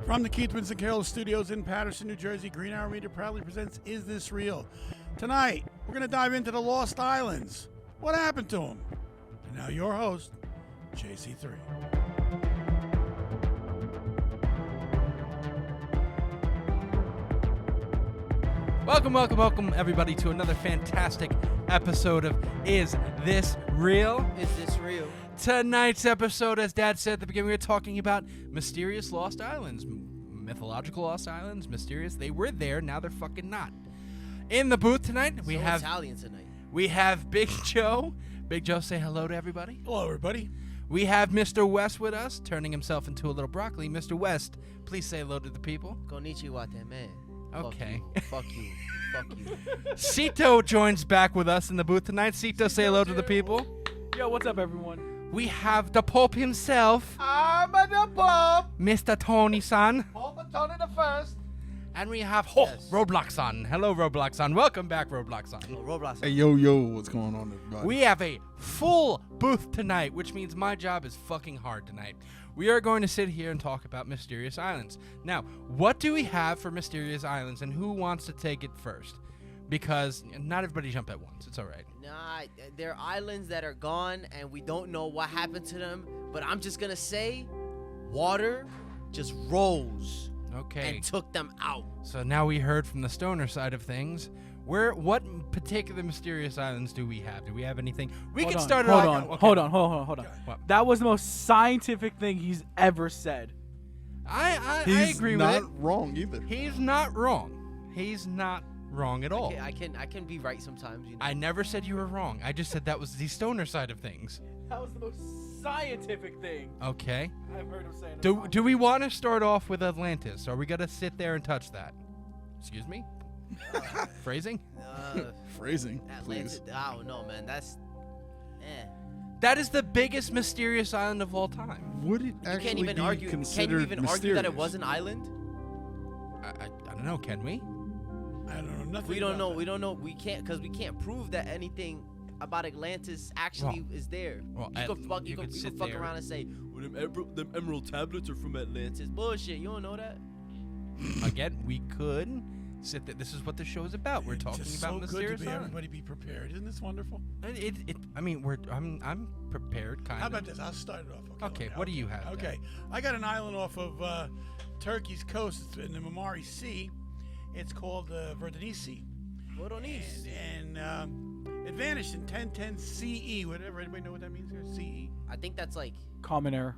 From the Keith Winston Carroll Studios in Paterson, New Jersey, Green Arrow Media proudly presents Is This Real? Tonight, we're going to dive into the Lost Islands. What happened to them? And now your host, JC3. Welcome, everybody, to another fantastic episode of Is This Real? Is this real? Tonight's episode, as Dad said at the beginning, we were talking about mysterious lost islands. Mythological lost islands, mysterious. They were there, now they're fucking not. In the booth tonight, we have Italian tonight. We have Big Joe. Big Joe, say hello to everybody. Hello, everybody. We have Mr. West with us, turning himself into a little broccoli. Mr. West, please say hello to the people. Konnichiwa, man. Okay. Fuck you. Fuck you. Cito joins back with us in the booth tonight. Cito, say hello to the people. Yo, what's up, everyone? We have the Pope himself, I'm the Pope. Mr. Tony-san. Pope Tony the First. And we have Yes. Roblox-san. Hello, Roblox-san. Welcome back, Roblox-san. Roblox. Hey, yo, what's going on, everybody? We have a full booth tonight, which means my job is fucking hard tonight. We are going to sit here and talk about mysterious islands. Now, what do we have for mysterious islands, and who wants to take it first? Because not everybody jump at once. It's all right. Nah, there are islands that are gone, and we don't know what happened to them. But I'm just gonna say, water just rose Okay. and took them out. So now we heard from the stoner side of things. What particular mysterious islands do we have? Do we have anything? We can start it Hold off. on. Okay. Hold on. What? That was the most scientific thing he's ever said. I He's agree not with it. wrong either. He's not wrong. He's not wrong at all. Okay, I can be right sometimes. You know? I never said you were wrong. I just said that was the stoner side of things. That was the most scientific thing Okay. I've heard him say. Do we want to start off with Atlantis? Are we gonna sit there and touch that? Excuse me? Phrasing? Phrasing, Atlantis. please. I don't know, man. That's. That is the biggest mysterious island of all time. Would it You actually can't even be argue. Can considered you even argue that it mysterious? was an island? I don't know. Can we? I don't know nothing. We don't about know. that. We don't know. We can't because we can't prove that anything about Atlantis actually is there. well, You could could sit fuck there. around and say, well, them emerald tablets are from Atlantis. Bullshit. You don't know that? Again, we could sit there. This is what the show is about. We're It's talking just about so good mysterious to be islands. everybody be prepared. Isn't this wonderful? I mean, I'm prepared, kind How of. about this? I'll start it off. Okay, what do you have, Okay, I got an island off of Turkey's coast. It's in the Marmara Sea. It's called Verdunisi. What on these? And it vanished in 1010 CE. Whatever. Anybody know what that means here? CE. I think that's like. Common error.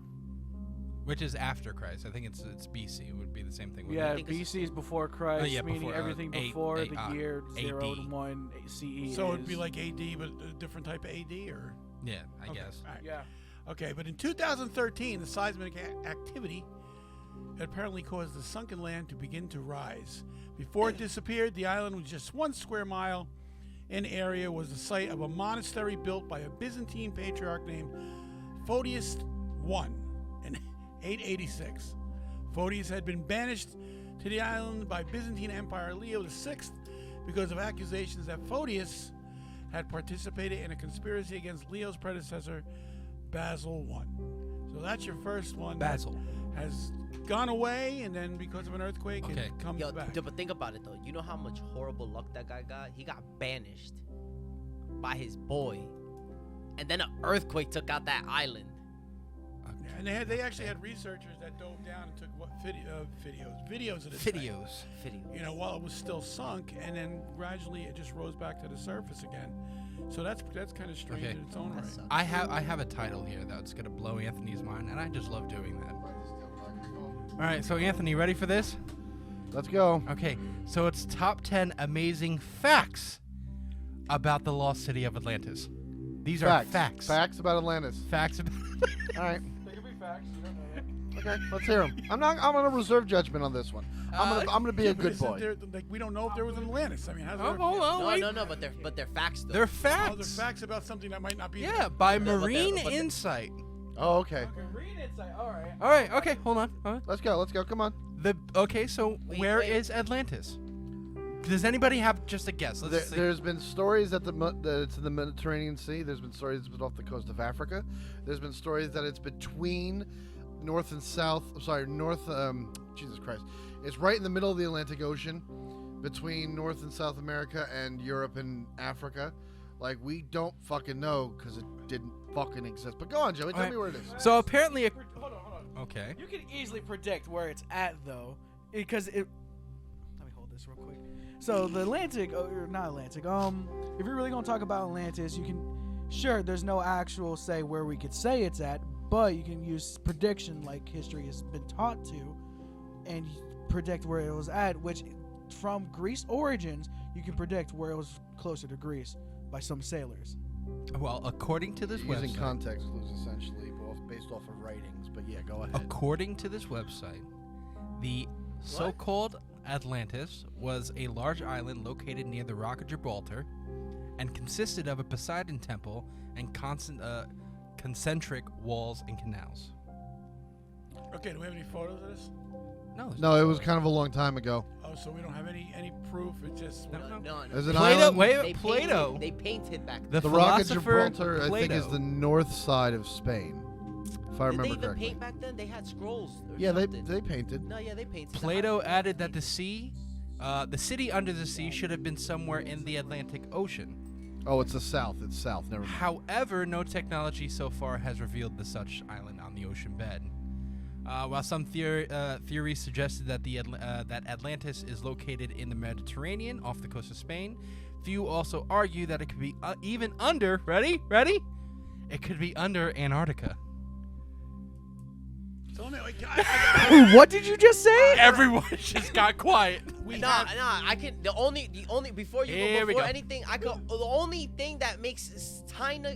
Which is after Christ. I think it's BC. It would be the same thing. wouldn't Yeah, it? think it's- BC is before Christ, yeah, meaning before, everything eight- before eight, the year 0 to AD. 1 CE. So is, it'd be like AD, but a different type of AD, or Yeah, I Okay, guess. all right. Yeah. Okay, but in 2013, the seismic activity apparently caused the sunken land to begin to rise. Before it disappeared, the island was just 1 square mile in area, was the site of a monastery built by a Byzantine patriarch named Photius I in 886. Photius had been banished to the island by Byzantine Empire Leo VI because of accusations that Photius had participated in a conspiracy against Leo's predecessor, Basil I. So that's your first one. that Basil. has gone away, and then because of an earthquake, Okay. it comes Yo, back. but think about it though. You know how much horrible luck that guy got? He got banished by his boy, and then an earthquake took out that island. Yeah, and they actually had researchers that dove down and took videos of this thing, Videos. you know, while it was still sunk, and then gradually it just rose back to the surface again. So that's kind of strange Okay. in its own That right. sucks. I have a title here that's gonna blow Anthony's mind, and I just love doing that. All right, so Anthony, ready for this? Let's go. Okay, so it's top 10 amazing facts about the lost city of Atlantis. These are facts. Facts about Atlantis. Facts about. All right. They could be facts. You don't know yet. Okay, let's hear them. I'm gonna reserve judgment on this one. I'm gonna be a But good isn't boy. there, like, we don't know if there was an Atlantis. I mean, how's Oh, there? hold on, wait. No, but they're facts though. They're Oh, facts. there's facts about something that might not be. Yeah, by but they're- Marine but they're- Insight. Oh, okay. Okay, read insight. All right. All right, okay, hold on. Let's go. Let's go. Come on. So Wait, where wait. is Atlantis? Does anybody have just a guess? Let's see. There's been stories that it's in the Mediterranean Sea. There's been stories it's been off the coast of Africa. There's been stories that it's between North and South. I'm sorry, North. Jesus Christ! It's right in the middle of the Atlantic Ocean, between North and South America and Europe and Africa. Like, we don't fucking know because it didn't fucking exist. But go on, Joey. Tell me where it is. So apparently, Hold on. okay. You can easily predict where it's at, though, because it. Let me hold this real quick. So the Atlantic, or not Atlantic. If you're really gonna talk about Atlantis, you can. Sure, there's no actual say where we could say it's at, but you can use prediction like history has been taught to, and predict where it was at. Which, from Greece origins, you can predict where it was closer to Greece by some sailors. Well, according to this Using website, context clues, essentially, based off of writings. But yeah, go ahead. according to this website, the so-called Atlantis was a large island located near the Rock of Gibraltar, and consisted of a Poseidon temple and concentric walls and canals. Okay, do we have any photos of this? No, No, it was kind of a long time ago. Oh, so we don't have any proof. It's just No. There's an Plato, island. wait, Plato. They painted back The The Rock of philosopher Gibraltar, I think, is Plato. the north side of Spain, if I Did remember they even correctly. paint back then? They had scrolls. Or Yeah, something. they painted. No, yeah, they painted. Plato added that the city under the sea should have been somewhere in the Atlantic Ocean. Oh, it's the south. It's south. Never mind. However, no technology so far has revealed the such island on the ocean bed. While some theories suggested that that Atlantis is located in the Mediterranean off the coast of Spain, few also argue that it could be even under. Ready? It could be under Antarctica. Tell me, like, What did you just say? Everyone just got quiet. Nah, I can. The only before you Here go we before go. anything, the only thing that makes kind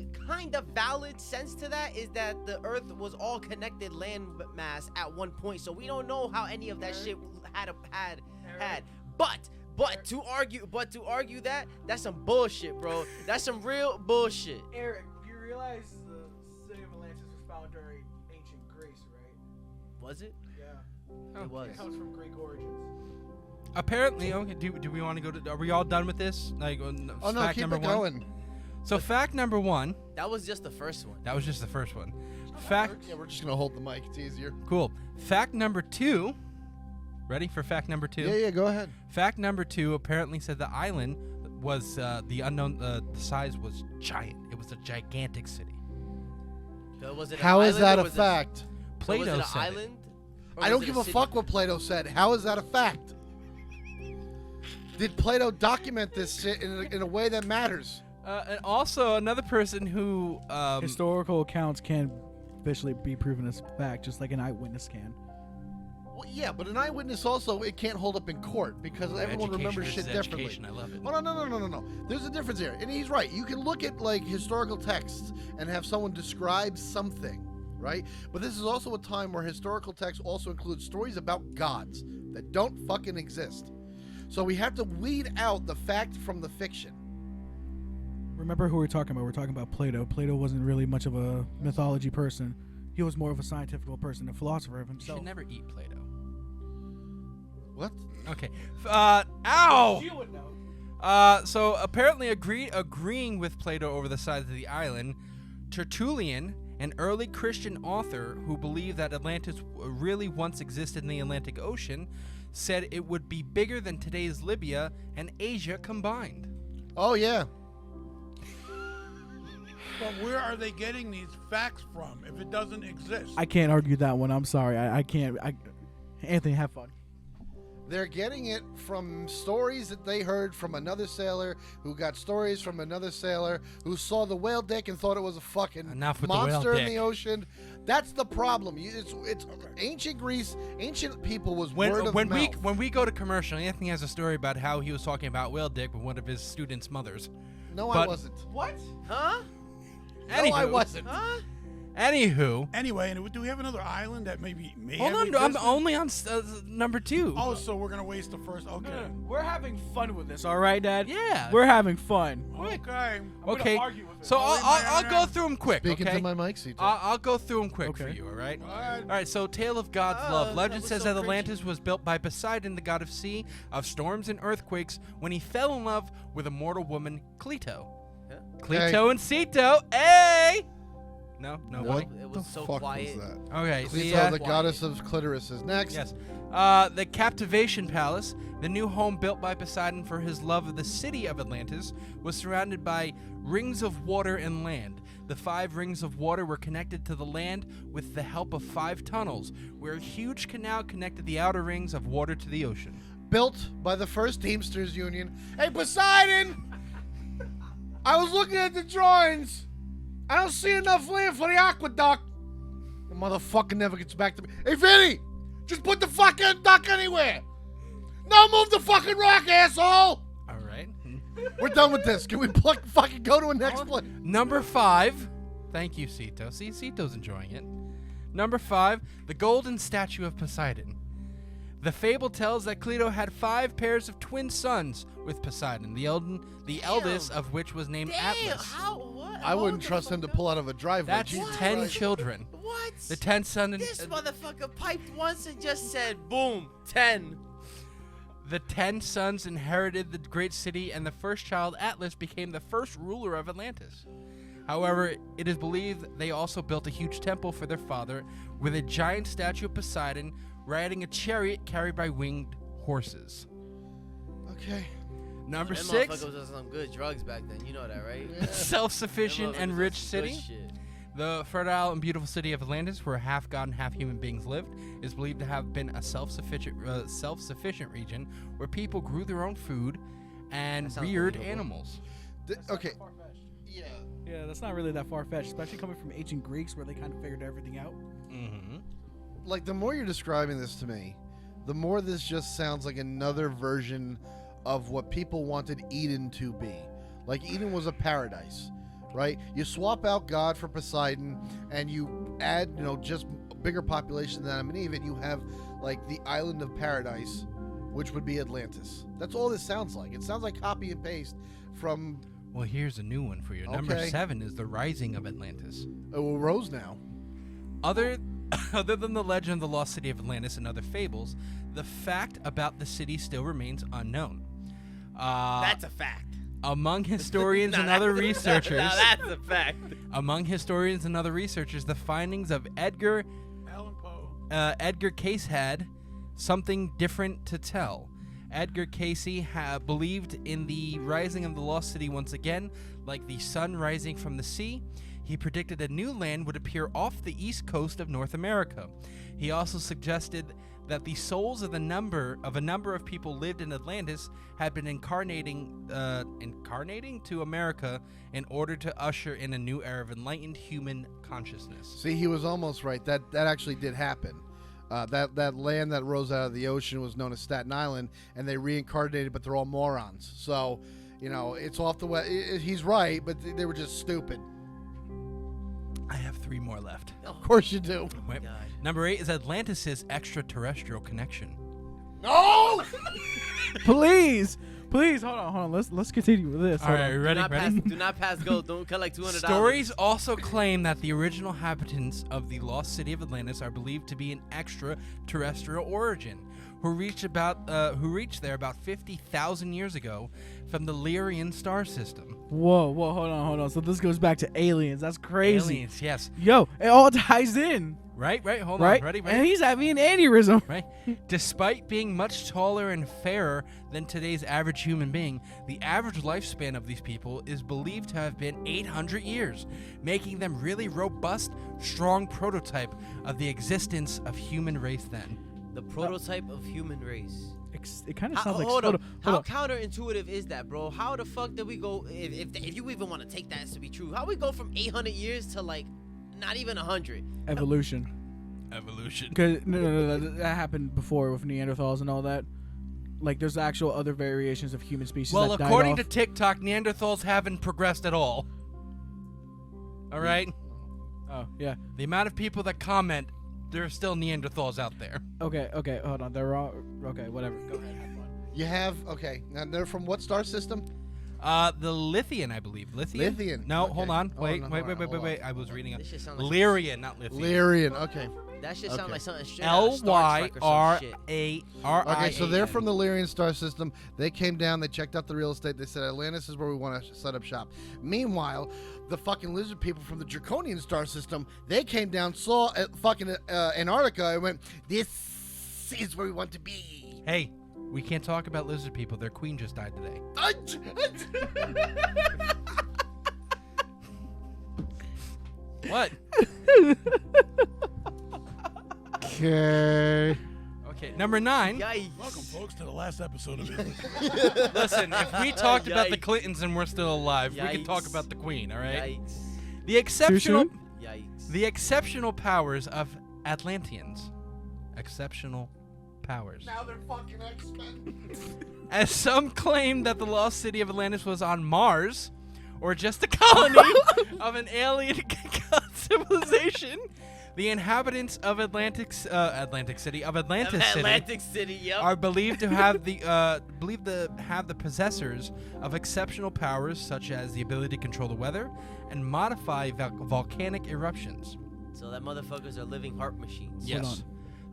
of valid sense to that is that the Earth was all connected landmass at one point, so we don't know how any of that shit had. But to argue that, that's some bullshit, bro. That's some real bullshit. Eric, you realize the city of Atlantis was found during ancient Greece, right? Was it? Yeah. It was. It comes from Greek origins. Apparently, okay. Do we want to go to? Are we all done with this? Like, Oh no, fact keep number it one? going. So fact number one. That was just the first one. That was just the first one. Fact. Yeah, we're just gonna hold the mic. It's easier. Cool. Fact number two. Ready for fact number two? Yeah, go ahead. Fact number two apparently said the island was the unknown. The size was giant. It was a gigantic city. So was it an How is island that or a was it- fact? so Plato was it an said it. island? or I was don't it give a city? fuck what Plato said. How is that a fact? Did Plato document this shit in a way that matters? And also another person who Historical accounts can officially be proven as fact, just like an eyewitness can. Well, yeah, but an eyewitness also, it can't hold up in court because everyone remembers shit differently. Education, I love it. Oh, no. There's a difference here. And he's right. You can look at, like, historical texts and have someone describe something, right? But this is also a time where historical texts also include stories about gods that don't fucking exist. So we have to weed out the fact from the fiction. Remember who we're talking about? We're talking about Plato. Plato wasn't really much of a mythology person. He was more of a scientific person, a philosopher of You himself. should never eat Plato. What? Okay. Ow! You would know. So apparently agreeing with Plato over the size of the island, Tertullian, an early Christian author who believed that Atlantis really once existed in the Atlantic Ocean, said it would be bigger than today's Libya and Asia combined. Oh, yeah. But where are they getting these facts from if it doesn't exist? I can't argue that one. I'm sorry. I can't. Anthony, have fun. They're getting it from stories that they heard from another sailor who got stories from another sailor who saw the whale dick and thought it was a fucking Enough with the whale monster in dick. the ocean. That's the problem. It's ancient Greece, ancient people was word of mouth. When we go to commercial, Anthony has a story about how he was talking about whale dick with one of his students' mothers. No, I but- wasn't. What? Huh? No, I Anywho, wasn't. Huh? Anywho, Anyway, and do we have another island that maybe may hold have on. I'm existed? only on number 2. Oh, so we're gonna waste the first. Okay. We're having fun with this, all right, Dad? Yeah. We're having fun. Okay. I'm Okay. Gonna argue with it. So Oh, I'll go through them quick. Speaking Okay. to my mic, Cito. I'll go through them quick for Okay. you. All right. Alright. All right. So, Tale of God's Oh, Love. that Legend was says so that Atlantis was built by Poseidon, the god of sea, of storms and earthquakes, when he fell in love with a mortal woman, Cleito. Huh? Cleito and Cito. Hey. No. What It the was so fuck quiet. was that? Okay. Cleito, the quiet. goddess of clitoris, is next. Yes. The Captivation Palace, the new home built by Poseidon for his love of the city of Atlantis, was surrounded by rings of water and land. The 5 rings of water were connected to the land with the help of 5 tunnels, where a huge canal connected the outer rings of water to the ocean. Built by the first Teamsters Union. Hey, Poseidon! I was looking at the drawings. I don't see enough land for the aqueduct. The motherfucker never gets back to me. Hey, Vinny! Just put the fucking duck anywhere! No, move the fucking rock, asshole! All right. We're done with this. Can we fucking go to a next place? Number 5. Thank you, Cito. See, Cito's enjoying it. Number 5, the golden statue of Poseidon. The fable tells that Cleito had 5 pairs of twin sons with Poseidon, the eldest of which was named Damn, Atlas. how? What? I Hold wouldn't the trust him to fuck pull out of a driveway. That's Jesus 10 Christ. children. up. What? The 10 sons. This motherfucker piped once and just said, boom, 10. The 10 sons inherited the great city, and the first child, Atlas, became the first ruler of Atlantis. However, it is believed they also built a huge temple for their father, with a giant statue of Poseidon riding a chariot carried by winged horses. Okay. Number Them 6, motherfuckers was on some good drugs back then. You know that, right? self-sufficient Them and motherfuckers rich was some good city. shit. The fertile and beautiful city of Atlantis, where half god and half human beings lived, is believed to have been a self-sufficient region where people grew their own food and That sounds reared believable. animals. Okay. Yeah. Yeah, that's not really that far-fetched, especially coming from ancient Greeks where they kind of figured everything out. Mm-hmm. Like, the more you're describing this to me, the more this just sounds like another version of what people wanted Eden to be. Like, Eden was a paradise, right? You swap out God for Poseidon, and you add, just a bigger population than Adam and Eve, and you have, like, the island of paradise, which would be Atlantis. That's all this sounds like. It sounds like copy and paste from Well, here's a new one for you. Number Okay. 7 is the Rising of Atlantis. Rose now. Other than the legend of the lost city of Atlantis and other fables, the fact about the city still remains unknown. That's a fact. Among historians and Now other that's- researchers, Now that's a fact. the findings of Edgar Allan Poe. Edgar Cayce had something different to tell. Edgar Cayce believed in the rising of the lost city once again, like the sun rising from the sea. He predicted a new land would appear off the east coast of North America. He also suggested that the souls of a number of people lived in Atlantis had been incarnating to America in order to usher in a new era of enlightened human consciousness. See, he was almost right. That actually did happen. That land that rose out of the ocean was known as Staten Island, and they reincarnated, but they're all morons. So, it's off the way. He's right, but they were just stupid. I have 3 more left. Of course you do. Wait. God. Number 8 is Atlantis' extraterrestrial connection. No! Please, hold on. Let's continue with this. All Hold right, on. you ready? Do not pass go. Don't collect $200. Stories also claim that the original inhabitants of the lost city of Atlantis are believed to be an extraterrestrial origin, who reached there about 50,000 years ago from the Lyrian star system. Whoa, hold on. So this goes back to aliens. That's crazy. Aliens, yes. Yo, it all ties in, Right. Hold right? on. Ready? And he's having an aneurysm. Right. Despite being much taller and fairer than today's average human being, the average lifespan of these people is believed to have been 800 years, making them really robust, strong prototype of the existence of human race then. The prototype of human race. It kind of sounds like. Hold up. How on. counterintuitive is that, bro? How the fuck did we go? If you even want to take that as to be true, how we go from 800 years to like not even 100? Evolution. Because no, that happened before with Neanderthals and all that. Like, there's actual other variations of human species. Well, that died according off. to TikTok, Neanderthals haven't progressed at all. All right? Oh, yeah. The amount of people that comment, there are still Neanderthals out there. Okay, hold on. They're all okay. Whatever. Go ahead. Have fun. You have now they're from what star system? The Lithian, I believe. Lithian? Lithian. No, Okay. hold on. Oh, Wait, no, wait, hold wait, on, wait, hold wait, on. wait. I was reading it. This shit sound like Lyrian, not Lithian. Lyrian. Okay. that shit sound Okay. like something straight out of Star Trek or some shit. L-Y-R-A-R-I-A-N. Okay, so they're from the Lyrian star system. They came down, they checked out the real estate. They said Atlantis is where we want to set up shop. Meanwhile, the fucking lizard people from the Draconian star system, they came down, saw fucking Antarctica, and went, "This is where we want to be." Hey, we can't talk about lizard people. Their queen just died today. What? Okay. Okay, number 9. Yikes. Welcome, folks, to the last episode of it. Listen, if we talked about the Yikes. Clintons and we're still alive, we can talk Yikes. about the queen, all right? Yikes. The exceptional soon? Yikes. the exceptional powers of Atlanteans. Exceptional powers. Now they're fucking X-Men. As some claim that the lost city of Atlantis was on Mars, or just a colony of an alien civilization, the inhabitants of Atlantic City Atlantic City, yep. are believed to have the possessors of exceptional powers such as the ability to control the weather and modify volcanic eruptions. So that motherfuckers are living heart machines. Yes. on.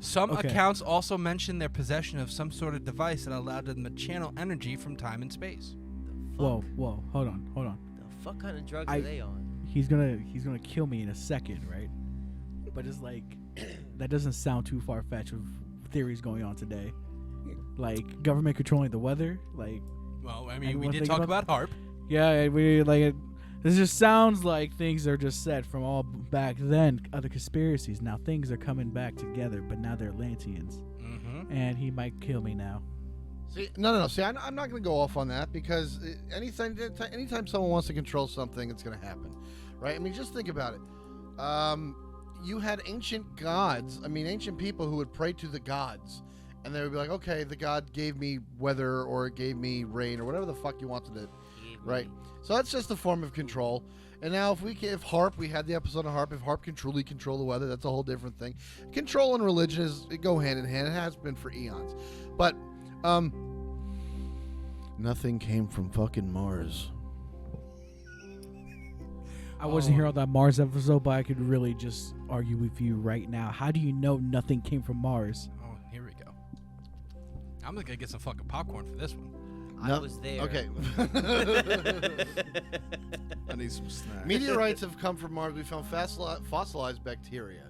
Some Okay. accounts also mention their possession of some sort of device that allowed them to channel energy from time and space. Whoa. Hold on. The fuck kind of drugs I- are they on? He's gonna kill me in a second, right? But it's like that doesn't sound too far fetched with theories going on today. Like government controlling the weather, like Well, I mean, we Anyone did think talk about about HARP. yeah, we like it. This just sounds like things are just set from all back then, other conspiracies. Now things are coming back together, but now they're Atlanteans, Mm-hmm. and he might kill me now. See, no. See, I'm not going to go off on that because anytime someone wants to control something, it's going to happen, right? I mean, just think about it. You had ancient gods. I mean, ancient people who would pray to the gods, and they would be like, "Okay, the god gave me weather or gave me rain or whatever the fuck you wanted to." Right. So that's just a form of control. And now if HARP, we had the episode of HARP, if HARP can truly control the weather, that's a whole different thing. Control and religion go hand in hand. It has been for eons. But nothing came from fucking Mars. I wasn't here on that Mars episode, but I could really just argue with you right now. How do you know nothing came from Mars? Oh, here we go. I'm just gonna get some fucking popcorn for this one. I No- was there. Okay. I need some snacks. Meteorites have come from Mars. We found fossilized bacteria.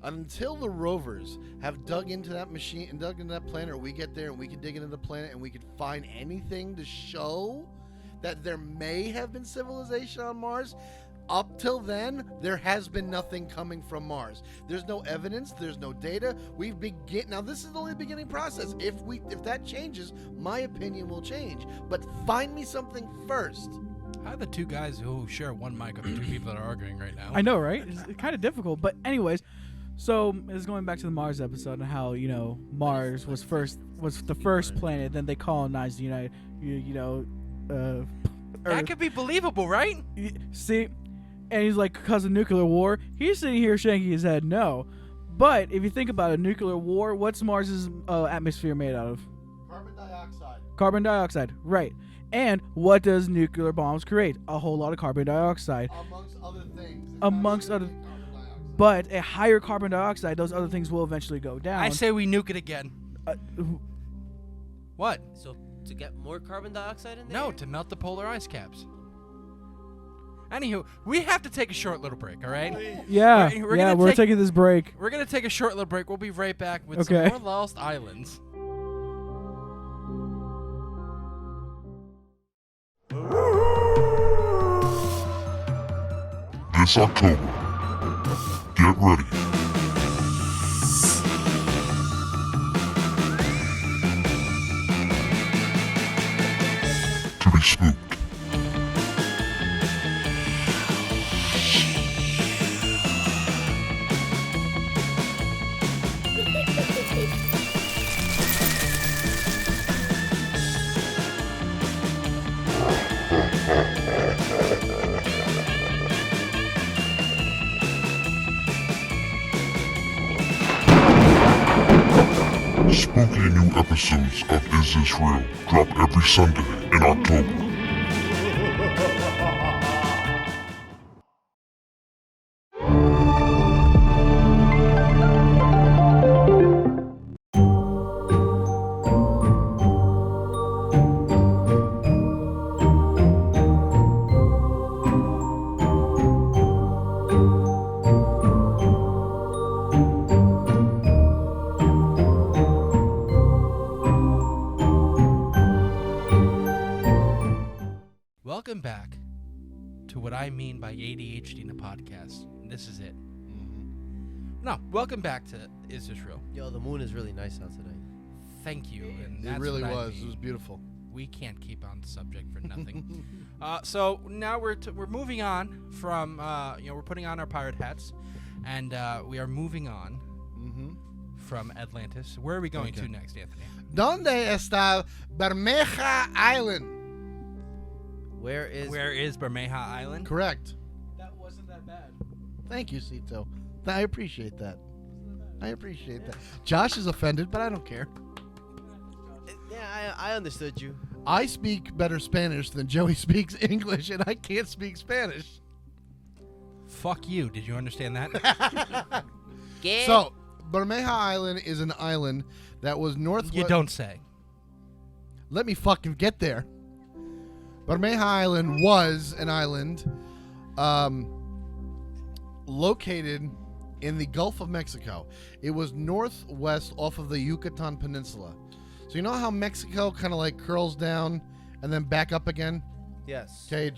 Until the rovers have dug into that machine and dug into that planet, or we get there and we can dig into the planet and we can find anything to show that there may have been civilization on Mars. Up till then, there has been nothing coming from Mars. There's no evidence. There's no data. Now this is only the beginning process. If that changes, my opinion will change. But find me something first. How are the two guys who share one mic are the two people that are arguing right now? I know, right? It's kind of difficult, but anyways. So it's going back to the Mars episode and how Mars was the first planet. Then they colonized the That Earth. could be believable, right? See, and he's like, because of nuclear war. He's sitting here shaking his head, no. But if you think about a nuclear war, what's Mars's atmosphere made out of? Carbon dioxide. Carbon dioxide, right? And what does nuclear bombs create? A whole lot of carbon dioxide. Amongst other things. Amongst other- Carbon dioxide. But a higher carbon dioxide, those other things will eventually go down. I say we nuke it again. What? So to get more carbon dioxide in there? No, to melt the polar ice caps. Anywho, we have to take a short little break, all right? Yeah, We're gonna we're take- taking this break. We're going to take a short little break. We'll be right back with Okay. some more Lost Islands. This October, get ready. To be spooked. spooky new episodes of Is This Real drop every Sunday in October. Welcome back to what I mean by ADHD in a podcast. This is it. No, welcome back to Is This Real? Yo, the moon is really nice out today. Thank you. And It that's really what I was. mean. It was beautiful. We can't keep on the subject for nothing. So now we're moving on from we're putting on our pirate hats, and we are moving on from Atlantis. Where are we going to next, Anthony? Donde está Bermeja Island? Where is Bermeja Island? Correct. That wasn't that bad. Thank you, Cito. I appreciate that. Josh is offended, but I don't care. Yeah, I understood you. I speak better Spanish than Joey speaks English, and I can't speak Spanish. Fuck you. Did you understand that? So, Bermeja Island is an island that was northwest. You don't say. Let me fucking get there. Bermeja Island was an island located in the Gulf of Mexico. It was northwest off of the Yucatan Peninsula. So you know how Mexico kind of like curls down and then back up again? Yes. Okay,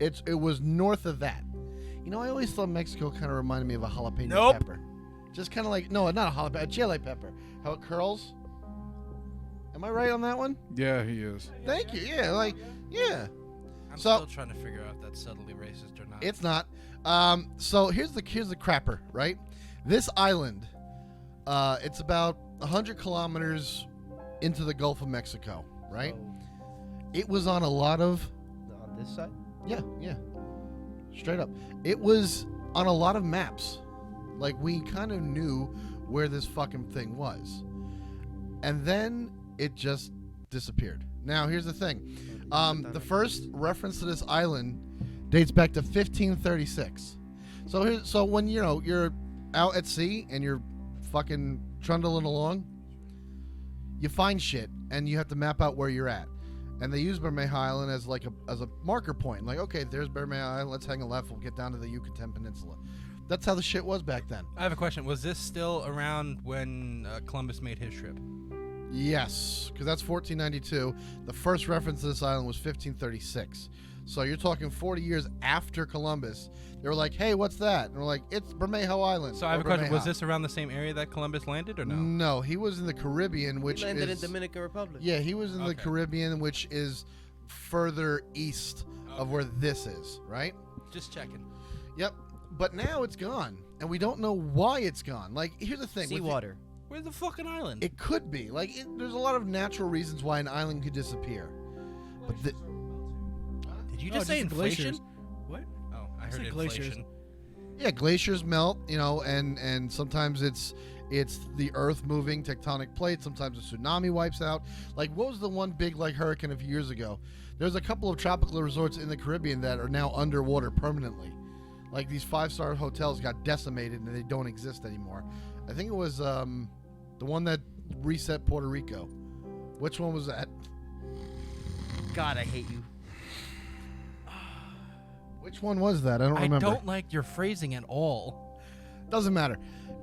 it was north of that. You know, I always thought Mexico kind of reminded me of a jalapeno Nope. pepper. Just kind of like, no, not a jalapeno, a chile pepper. How it curls. Am I right on that one? Yeah, he is. Thank you. Yeah, yeah. I'm So- still trying to figure out if that's subtly racist or not. It's not. So here's the crapper, right? This island, it's about 100 kilometers into the Gulf of Mexico, right? It was on a lot of, On this side? yeah, straight up. It was on a lot of maps. Like, we kind of knew where this fucking thing was. And then it just disappeared. Now, here's the thing. The first reference to this island dates back to 1536. So when you're out at sea and you're fucking trundling along, you find shit and you have to map out where you're at. And they use Bermeja Island as like as a marker point. Like, okay, there's Bermeja Island. Let's hang a left. We'll get down to the Yucatan Peninsula. That's how the shit was back then. I have a question. Was this still around when Columbus made his trip? Yes, because that's 1492. The first reference to this island was 1536. So you're talking 40 years after Columbus. They were like, hey, what's that? And we're like, it's Bermejo Island. So I have a or question. Was Bermeja. this around the same area that Columbus landed or no? No, he was in the Caribbean, We which landed is... in Dominican Republic. Yeah, he was in the Okay. Caribbean, which is further east of where this is, right? Just checking. Yep. But now it's gone, and we don't know why it's gone. Like, here's the thing. with the- Seawater. Where's the fucking island? It could be. Like, there's a lot of natural reasons why an island could disappear. But Did you No, just say just inflation? glaciers. What? Oh, I said heard glaciers. inflation. yeah, glaciers melt, and sometimes it's the earth moving, tectonic plates. Sometimes a tsunami wipes out. Like, what was the one big like hurricane a few years ago? There's a couple of tropical resorts in the Caribbean that are now underwater permanently. Like, these 5-star hotels got decimated and they don't exist anymore. I think it was the one that reset Puerto Rico. Which one was that? God, I hate you. Which one was that? I don't I remember. don't like your phrasing at all. Doesn't matter.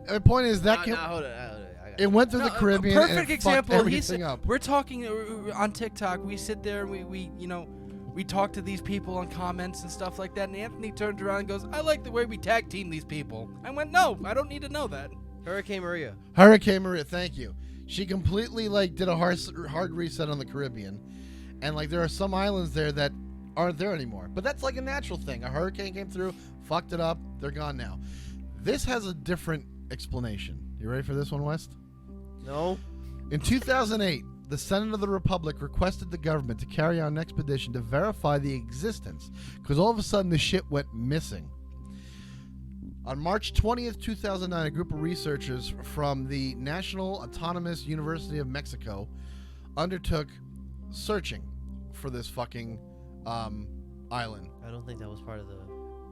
The point is that Hold it. I got it went through the No, Caribbean. Perfect and it example. Fucked He's, everything up. we're talking on TikTok. We sit there and we talk to these people on comments and stuff like that. And Anthony turns around and goes, "I like the way we tag team these people." I went, "No, I don't need to know that." Hurricane Maria. Hurricane Maria, thank you. She completely did a hard reset on the Caribbean, and there are some islands there that aren't there anymore. But that's like a natural thing. A hurricane came through, fucked it up. They're gone now. This has a different explanation. You ready for this one, West? No. In 2008, the Senate of the Republic requested the government to carry out an expedition to verify the existence, because all of a sudden the shit went missing. On March 20th, 2009, a group of researchers from the National Autonomous University of Mexico undertook searching for this fucking island. I don't think that was part of the.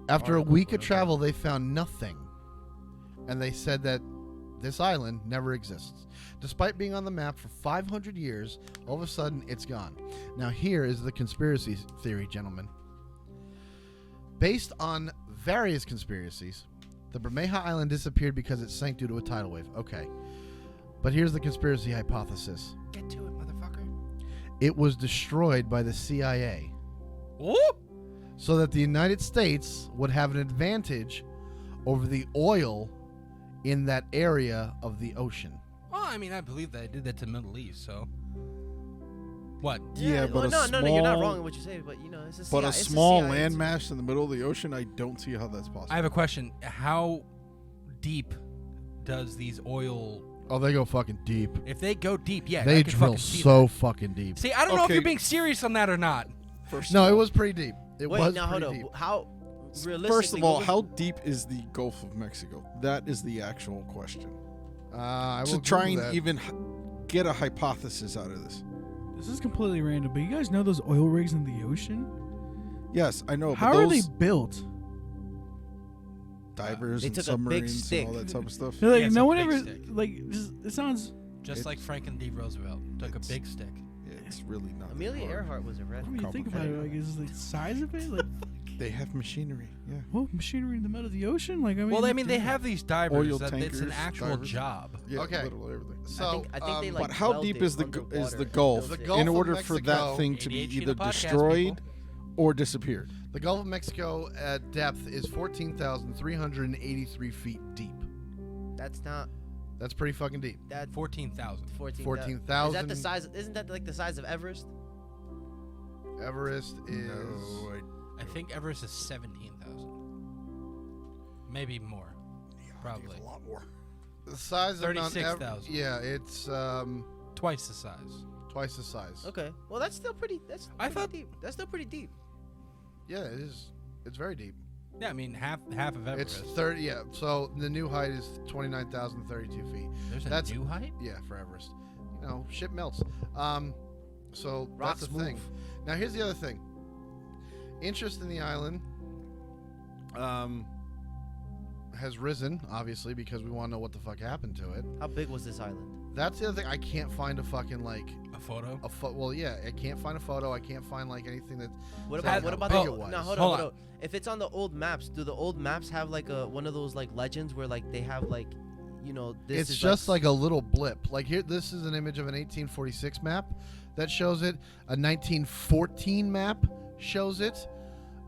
After a article, week but of okay. travel, they found nothing. And they said that this island never exists. Despite being on the map for 500 years, all of a sudden it's gone. Now here is the conspiracy theory, gentlemen. Based on various conspiracies, the Bermeja Island disappeared because it sank due to a tidal wave. Okay. But here's the conspiracy hypothesis. Get to it, motherfucker. It was destroyed by the CIA Whoop! so that the United States would have an advantage over the oil in that area of the ocean. Well, I mean, I believe that I did that to the Middle East, so. What? Yeah, but well, a no, small, you're not wrong in what you say, but you know, it's a but CIA, a small CIA. landmass in the middle of the ocean, I don't see how that's possible. I have a question. How deep does these oil? Oh, they go fucking deep. If they go deep, yeah, They I can drill fucking see so that. fucking deep. See, I don't know if Okay. you're being serious on that or not. First No, of it all- was pretty deep. It Wait, was now hold pretty up. deep. How realistically? First of all, what was- how deep is the Gulf of Mexico? That is the actual question. I To will try Google and that. even get a hypothesis out of this. This is completely random, but you guys know those oil rigs in the ocean? Yes, I know. How but are they those built? divers They and took a big submarines stick. and all that type of stuff? They're like, Yeah, it's no a one big ever stick. like. It sounds. Just like Franklin D. Roosevelt took a it's- big stick. Yeah, it's really not. that Amelia hard. Earhart was arrested. When you think about it, like, is the size of it like They have machinery. Yeah. what machinery in the middle of the ocean? Like, I mean, Well, I mean, they have these divers Oil that it's an tankers, actual divers. job. Yeah, Okay. literally everything. So, I think they like. But how deep welded is the underwater and Gulf built it. Gulf in of order for Mexico- that thing to be ADHD either the podcast, destroyed people. or disappeared? the Gulf of Mexico at depth is 14,383 feet deep. That's not. That's pretty fucking deep. That 14,000. 14,000. Is that the size? Isn't that like the size of Everest? Everest is. No, I think Everest is 17,000. Maybe more. Probably. a lot more. The size of Mount 36,000. Yeah, it's Twice the size. twice the size. Okay. Well, that's still pretty. That's I pretty thought- deep. That's still pretty deep. Yeah, it is. It's very deep. Yeah, I mean, half of Everest. It's 30. Yeah. So the new height is 29,032 feet. There's a that's- new height? Yeah, for Everest. You know, shit melts. So Rocks that's the thing. move. Now here's the other thing. Interest in the island has risen, obviously, because we want to know what the fuck happened to it. How big was this island? That's the other thing. I can't find a fucking like A photo? well, yeah, I can't find a photo. I can't find like anything that. What says about what how about big the? it was. Now hold Hold on, on. hold on. If it's on the old maps, do the old maps have like a one of those like legends where like they have like, you know, this It's is just like a little blip. Like here, this is an image of an 1846 map that shows it. A 1914 map shows it.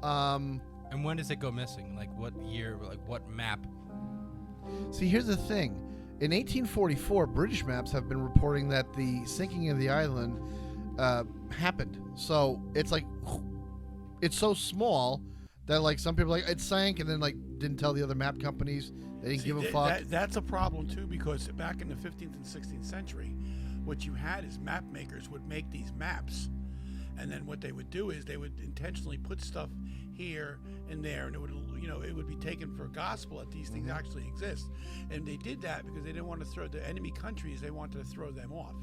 And when does it go missing? Like what year? Like what map? See, here's the thing. In 1844, British maps have been reporting that the sinking of the island happened. So it's like, it's so small that like some people are like it sank and then like didn't tell the other map companies. They didn't See, give a th- fuck. That's a problem too, because back in the 15th and 16th century, what you had is map makers would make these maps, and then what they would do is they would intentionally put stuff here and there, and it would, you know, it would be taken for gospel that these things actually exist. And they did that because they didn't want to throw the enemy countries. They wanted to throw them off.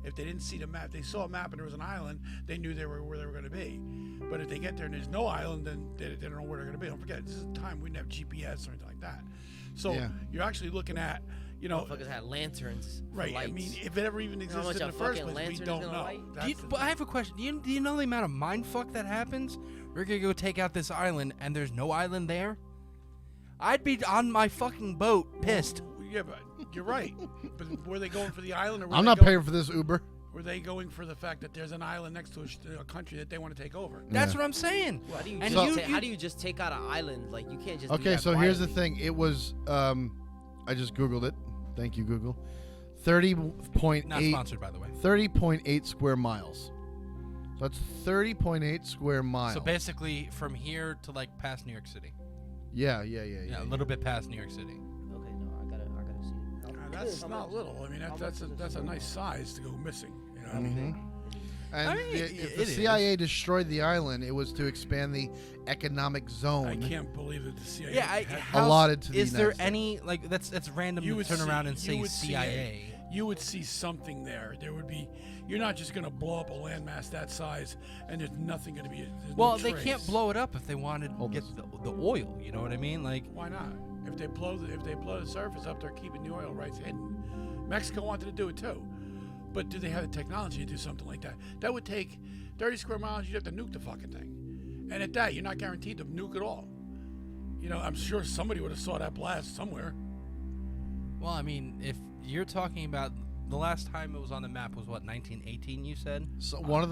If they didn't see the map, they saw a map and there was an island, they knew they were where they were going to be. But if they get there and there's no island, then they don't know where they're going to be. Don't forget, this is a time we didn't have GPS or anything like that. So Yeah. you're actually looking at, you know, motherfuckers had lanterns. For right. I lights. mean, if it ever even How much existed in a the first fucking place, we lantern is don't gonna know. light? Do you, but I have a question. Do you know the amount of mindfuck that happens? We're gonna go take out this island, and there's no island there. I'd be on my fucking boat, pissed. Yeah, but you're right. But were they going for the island, or were I'm they not going, paying for this Uber. Were they going for the fact that there's an island next to a country that they want to take over? That's what I'm saying. How do you, And just you- how do you just take out an island? Like you can't just. do Okay, that so here's the quietly. thing. It was I just googled it. Thank you, Google. 30.8 Not sponsored, by the way. 30.8 square miles. So that's 30.8 square miles. So basically, from here to like past New York City. Yeah. Yeah, a little bit past New York City. Okay, no, I gotta see it. That's How not much- little. I mean, how that's much is a it? nice size to go missing. You know what I mean? And I mean, if it the is. CIA destroyed the island, it was to expand the economic zone. I can't believe that the CIA. Yeah, had- allotted to the Is there United States. any like that's random You to would turn see- around and you say would see CIA? you would see something there. There would be. You're not just going to blow up a landmass that size, and there's nothing going to be. There's Well, no they trace. can't blow it up if they wanted to get the oil. You know what I mean? Like, Why not? If they blow the surface up, they're keeping the oil rights hidden. Mexico wanted to do it too, but do they have the technology to do something like that? That would take 30 square miles. You'd have to nuke the fucking thing, and at that, you're not guaranteed to nuke it all. You know, I'm sure somebody would have saw that blast somewhere. well, I mean, if you're talking about the last time it was on the map was what 1918? You said. So one of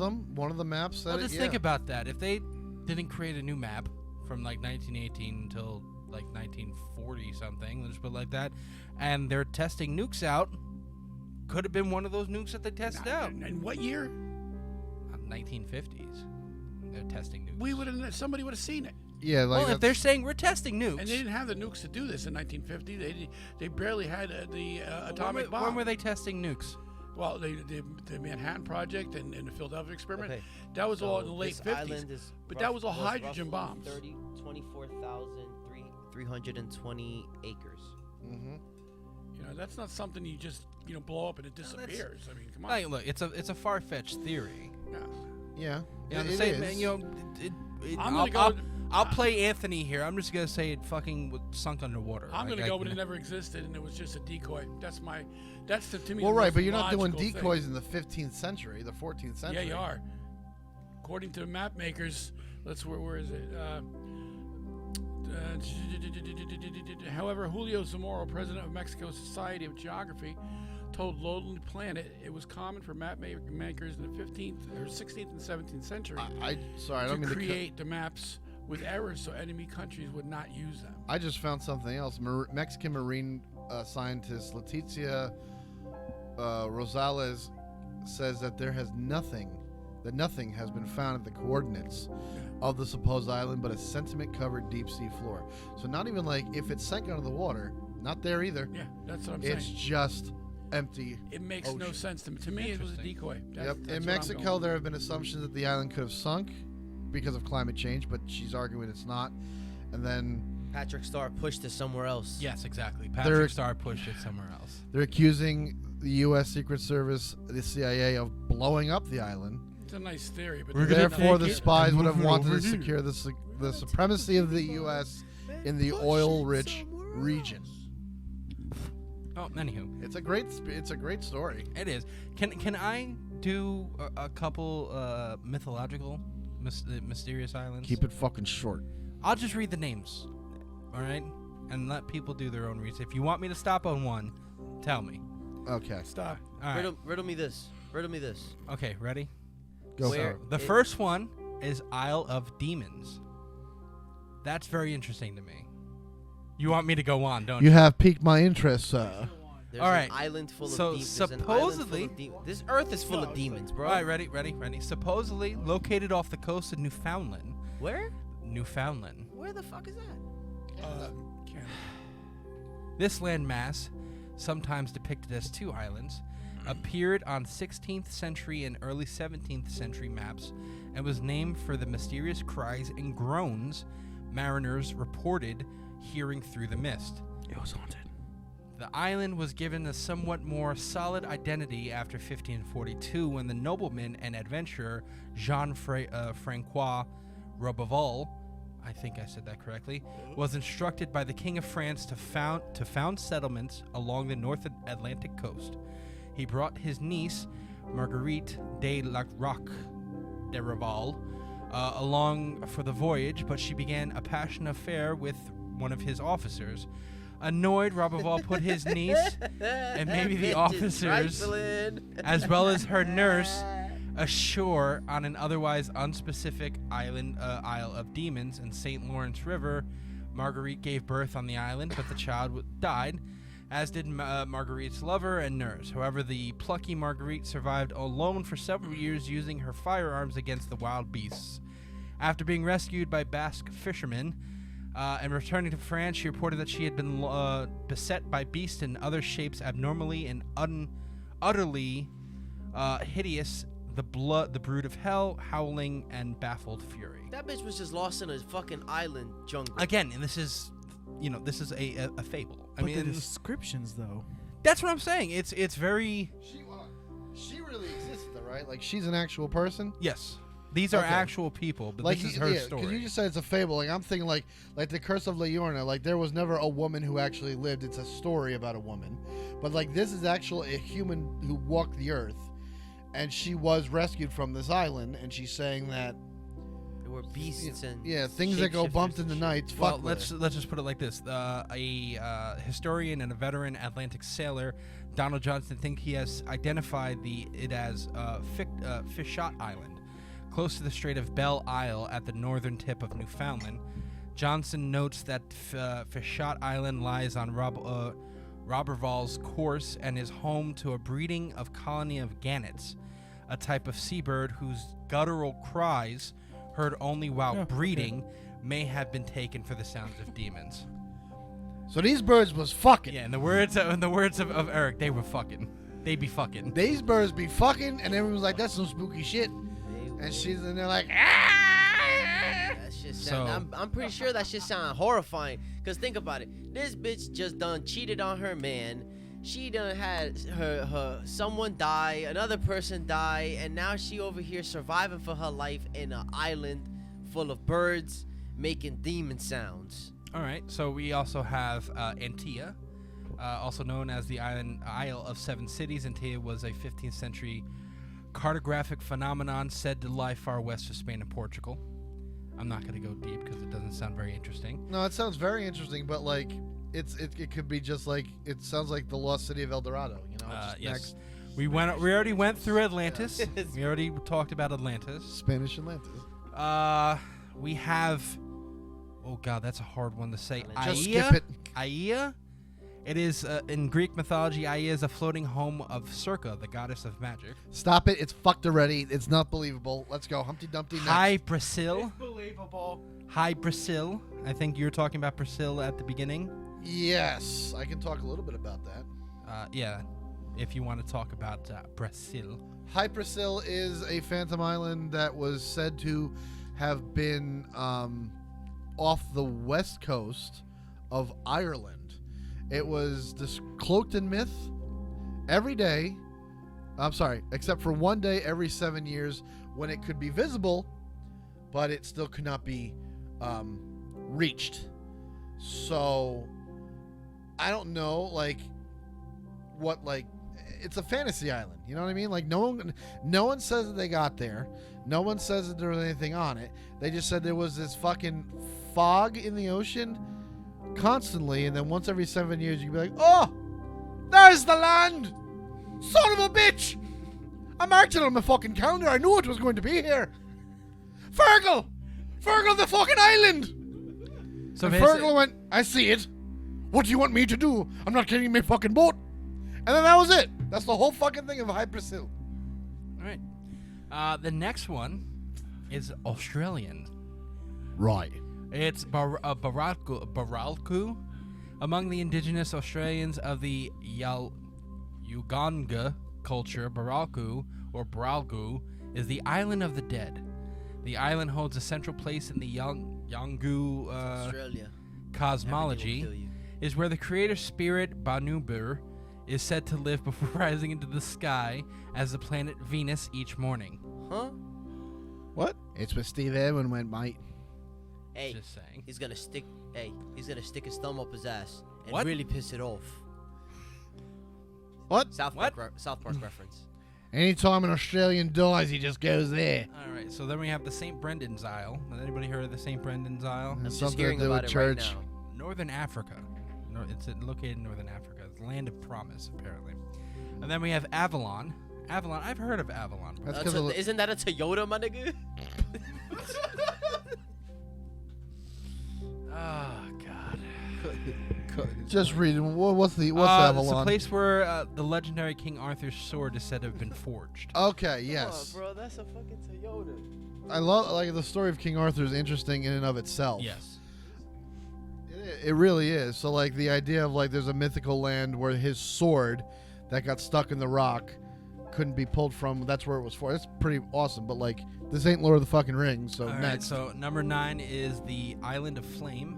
the maps said Well, it, just yeah. think about that. If they didn't create a new map from like 1918 until like 1940 something, let's put it like that, and they're testing nukes out, could have been one of those nukes that they tested out. And what year? 1950s. They're testing nukes. We would have. Somebody would have seen it. Yeah, like Well, if they're that's- saying we're testing nukes, And they didn't have the nukes to do this in 1950. They barely had the atomic bomb. when were they testing nukes? Well, the Manhattan Project and the Philadelphia experiment. Okay, That was all so in the late this 50s. island is But that was all roughly hydrogen bombs. 24,320 acres. Mhm. You know, that's not something you just blow up and it disappears. I mean, come on. Like, look, it's a far-fetched theory. No. Yeah, You know, it the same, is. I'm gonna go. I'll play Anthony here. I'm just gonna say it fucking sunk underwater. I'm Like, gonna I- go, but it never existed, and it was just a decoy. That's to me. Well, the right, most but you're not doing logical thing. decoys in the 15th century, the 14th Yeah, century. you are. According to the map makers, where is it? However, Julio Zamora, president of Mexico's Society of Geography, told Lonely Planet it was common for map makers in the 15th or 16th and 17th century Sorry, I to don't mean create the maps with errors so enemy countries would not use them. I just found something else. Mexican marine scientist Leticia Rosales says that nothing has been found at the coordinates of the supposed island but a sediment-covered deep sea floor. So not even like if it's sank under the water, not there either. Yeah, that's what I'm It's saying. just empty. It makes no ocean. sense to me. To me, it was a decoy. Yep. That's In what I'm Mexico, going there have been assumptions that the island could have sunk because of climate change, but she's arguing it's not. And then Patrick Starr pushed it somewhere else. Yes, exactly. They're- Patrick Starr pushed it somewhere else. they're accusing the U.S. Secret Service, the CIA, of blowing up the island. It's a nice theory, but We're gonna Therefore, take the it spies and would have move it wanted over to here. secure the supremacy of the U.S. in the oil-rich region. Oh, anywho, It's a great story. it is. Can I do a couple mythological, mysterious islands? Keep it fucking short. I'll just read the names, all right, and let people do their own research. If you want me to stop on one, tell me. Okay, stop. All right. Riddle me this. Riddle me this. Okay, ready? go Where- for it. The It- first one is Isle of Demons. That's very interesting to me. You want me to go on, don't you? You have piqued my interest, sir. There's All right. an island full So of demons. supposedly- This earth is full of demons, bro. All right, ready. Supposedly located off the coast of Newfoundland. Where? Newfoundland. Where the fuck is that? Canada. This landmass, sometimes depicted as two islands, appeared on 16th century and early 17th century maps and was named for the mysterious cries and groans mariners reported hearing through the mist. It was haunted. The island was given a somewhat more solid identity after 1542 when the nobleman and adventurer Jean-Francois Roberval, I think I said that correctly, was instructed by the King of France to found settlements along the North Atlantic coast. He brought his niece, Marguerite de la Roque de Raval, along for the voyage, but she began a passionate affair with one of his officers. Annoyed, Roberval put his niece and maybe the officers, as well as her nurse, ashore on an otherwise unspecific Isle of Demons in St. Lawrence River. Marguerite gave birth on the island, but the child died, as did Marguerite's lover and nurse. However, the plucky Marguerite survived alone for several years using her firearms against the wild beasts. After being rescued by Basque fishermen and returning to France, she reported that she had been beset by beasts in other shapes abnormally and utterly hideous, the brood of hell, howling and baffled fury. That bitch was just lost in a fucking island jungle. Again, and this is a fable. I But mean, the descriptions, though. that's what I'm saying. It's very She really existed, though, right? Like she's an actual person. yes. These are Okay. actual people, but Like this is her Because story. you just said it's a fable. Like I'm thinking, like the Curse of Lemuria. Like there was never a woman who actually lived. It's a story about a woman, but like this is actually a human who walked the earth, and she was rescued from this island. And she's saying that There were beasts and things that go shapeshifters bumped in and the shit. night. Well, Fuck let's just put it like this: a historian and a veteran Atlantic sailor, Donald Johnson, think he has identified it as Fishot Island, close to the Strait of Belle Isle at the northern tip of Newfoundland. Johnson notes that Fishot Island lies on Roberval's course and is home to a breeding of colony of gannets, a type of seabird whose guttural cries, heard only while breeding, may have been taken for the sounds of demons. So these birds was fucking. Yeah, in the words of Eric, they were fucking. They be fucking. These birds be fucking, and everyone's like, "That's some spooky shit." And she's in there like, "Ah!" That shit So- I'm pretty sure that shit sound horrifying. Cause think about it. This bitch just done cheated on her man. She done had her someone die, another person die, and now she over here surviving for her life in an island full of birds making demon sounds. All right, so we also have Antilla, also known as the Isle of Seven Cities. Antilla was a 15th century cartographic phenomenon said to lie far west of Spain and Portugal. I'm not going to go deep because it doesn't sound very interesting. No, it sounds very interesting, but like, it could be just like it sounds like the lost city of El Dorado. You know, just Yes, next we already went through Atlantis. We already talked about Atlantis. Spanish Atlantis. We have. Oh God, that's a hard one to say. Just Aia? skip it. Aia? It is in Greek mythology. Aia is a floating home of Circe, the goddess of magic. Stop it! It's fucked already. It's not believable. Let's go. Humpty Dumpty. Next. Hi, Brazil. Believable. Hi, Brazil. I think you were talking about Brazil at the beginning. Yes, I can talk a little bit about that. Yeah, if you want to talk about Brazil. Hypersil is a phantom island that was said to have been off the west coast of Ireland. It was cloaked in myth every day. I'm sorry, except for one day every 7 years when it could be visible, but it still could not be reached. So I don't know, like, what, like, it's a fantasy island. You know what I mean? Like, no one says that they got there. No one says that there was anything on it. They just said there was this fucking fog in the ocean constantly, and then once every 7 years you'd be like, oh, there's the land! Son of a bitch! I marked it on my fucking calendar. I knew it was going to be here. Fergal! Fergal, the fucking island! So And basi- Fergal went, I see it. What do you want me to do? I'm not getting my fucking boat. And then that was it. That's the whole fucking thing of Hypersil. All right. The next one is Australian. Right. It's Baralku. Among the indigenous Australians of the Uganga culture, Baralku, or Baralgu, is the island of the dead. The island holds a central place in the Yangu Australia. cosmology. Everything will kill you. Is where the creator spirit Banubur is said to live before rising into the sky as the planet Venus each morning. Huh? What? It's what Steve Irwin went, mate. Hey, Just saying. he's gonna stick his thumb up his ass and What? really piss it off. What? South What? Park reference. Anytime an Australian dies, he just goes there. All right, so then we have the St. Brendan's Isle. Has anybody heard of the St. Brendan's Isle? It's Just something to hearing do about with it right church. now. Northern Africa. It's located in Northern Africa. It's the land of promise, apparently. And then we have Avalon. Avalon, I've heard of Avalon. That's That's because isn't that a Toyota, my nigga? Oh, God. just reading. What's It's a Avalon? place where the legendary King Arthur's sword is said to have been forged. Okay, yes. Come on, bro, that's a fucking Toyota. I love, like, the story of King Arthur is interesting in and of itself. Yes. It really is. So, like, the idea of, like, there's a mythical land where his sword that got stuck in the rock couldn't be pulled from. That's where it was for. That's pretty awesome. But like, this ain't Lord of the fucking Rings. So All right, next. so number 9 is the Island of Flame.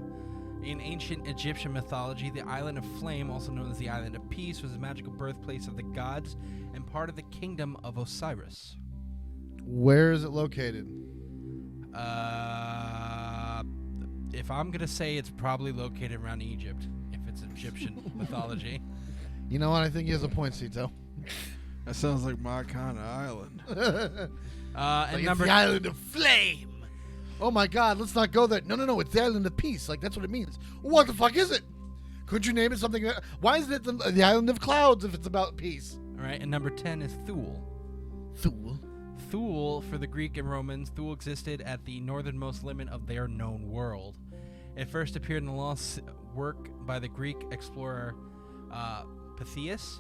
In ancient Egyptian mythology, the Island of Flame, also known as the Island of Peace, was the magical birthplace of the gods and part of the kingdom of Osiris. Where is it located? If I'm gonna say, it's probably located around Egypt, if it's Egyptian mythology. You know what? I think he has a point, Cito. That sounds like my kind of island. And Like, number it's the Island of Flame. Oh my God! Let's not go there. No. It's the Island of Peace. Like that's what it means. What the fuck is it? Could you name it something? Why isn't it the Island of Clouds if it's about peace? all right, and number 10 is Thule. Thule. Thule, for the Greek and Romans, Thule existed at the northernmost limit of their known world. It first appeared in the lost work by the Greek explorer Pytheas,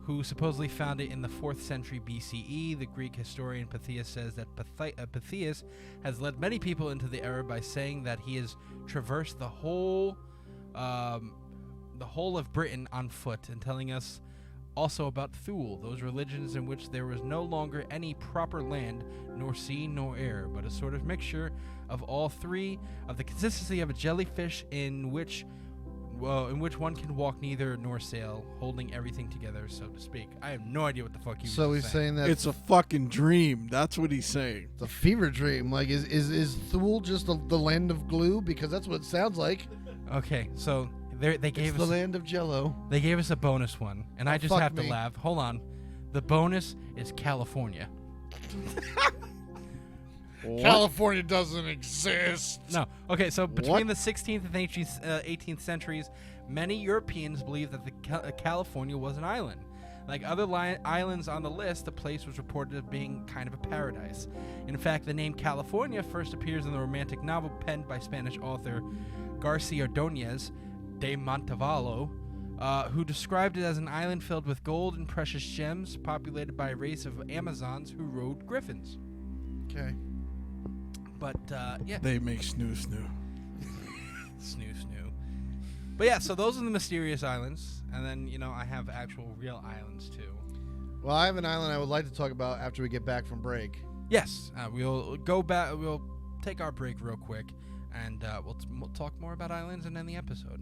who supposedly found it in the 4th century BCE. The Greek historian Pytheas says that Pytheas has led many people into the error by saying that he has traversed the whole of Britain on foot, and telling us also about Thule, those religions in which there was no longer any proper land, nor sea, nor air, but a sort of mixture of all three, of the consistency of a jellyfish in which one can walk neither nor sail, holding everything together, so to speak. I have no idea what the fuck he was So he's saying. saying that It's a fucking dream. That's what he's saying. it's a fever dream. Like is Thule just the land of glue? Because that's what it sounds like. Okay, so they It's gave the us land of Jello. they gave us a bonus one, and I just fuck have to me. laugh. Hold on, the bonus is California. California doesn't exist. No. Okay, so between the 16th and 18th centuries, many Europeans believed that California was an island. Like other islands on the list, the place was reported as being kind of a paradise. In fact, the name California first appears in the romantic novel penned by Spanish author Garcia Ordóñez de Montevallo, who described it as an island filled with gold and precious gems, populated by a race of Amazons who rode griffins. Okay. But, yeah. They make snoo. Snoo. But yeah, so those are the mysterious islands, and then I have actual real islands too. Well, I have an island I would like to talk about after we get back from break. Yes, we'll go back. We'll take our break real quick, and we'll talk more about islands and end the episode.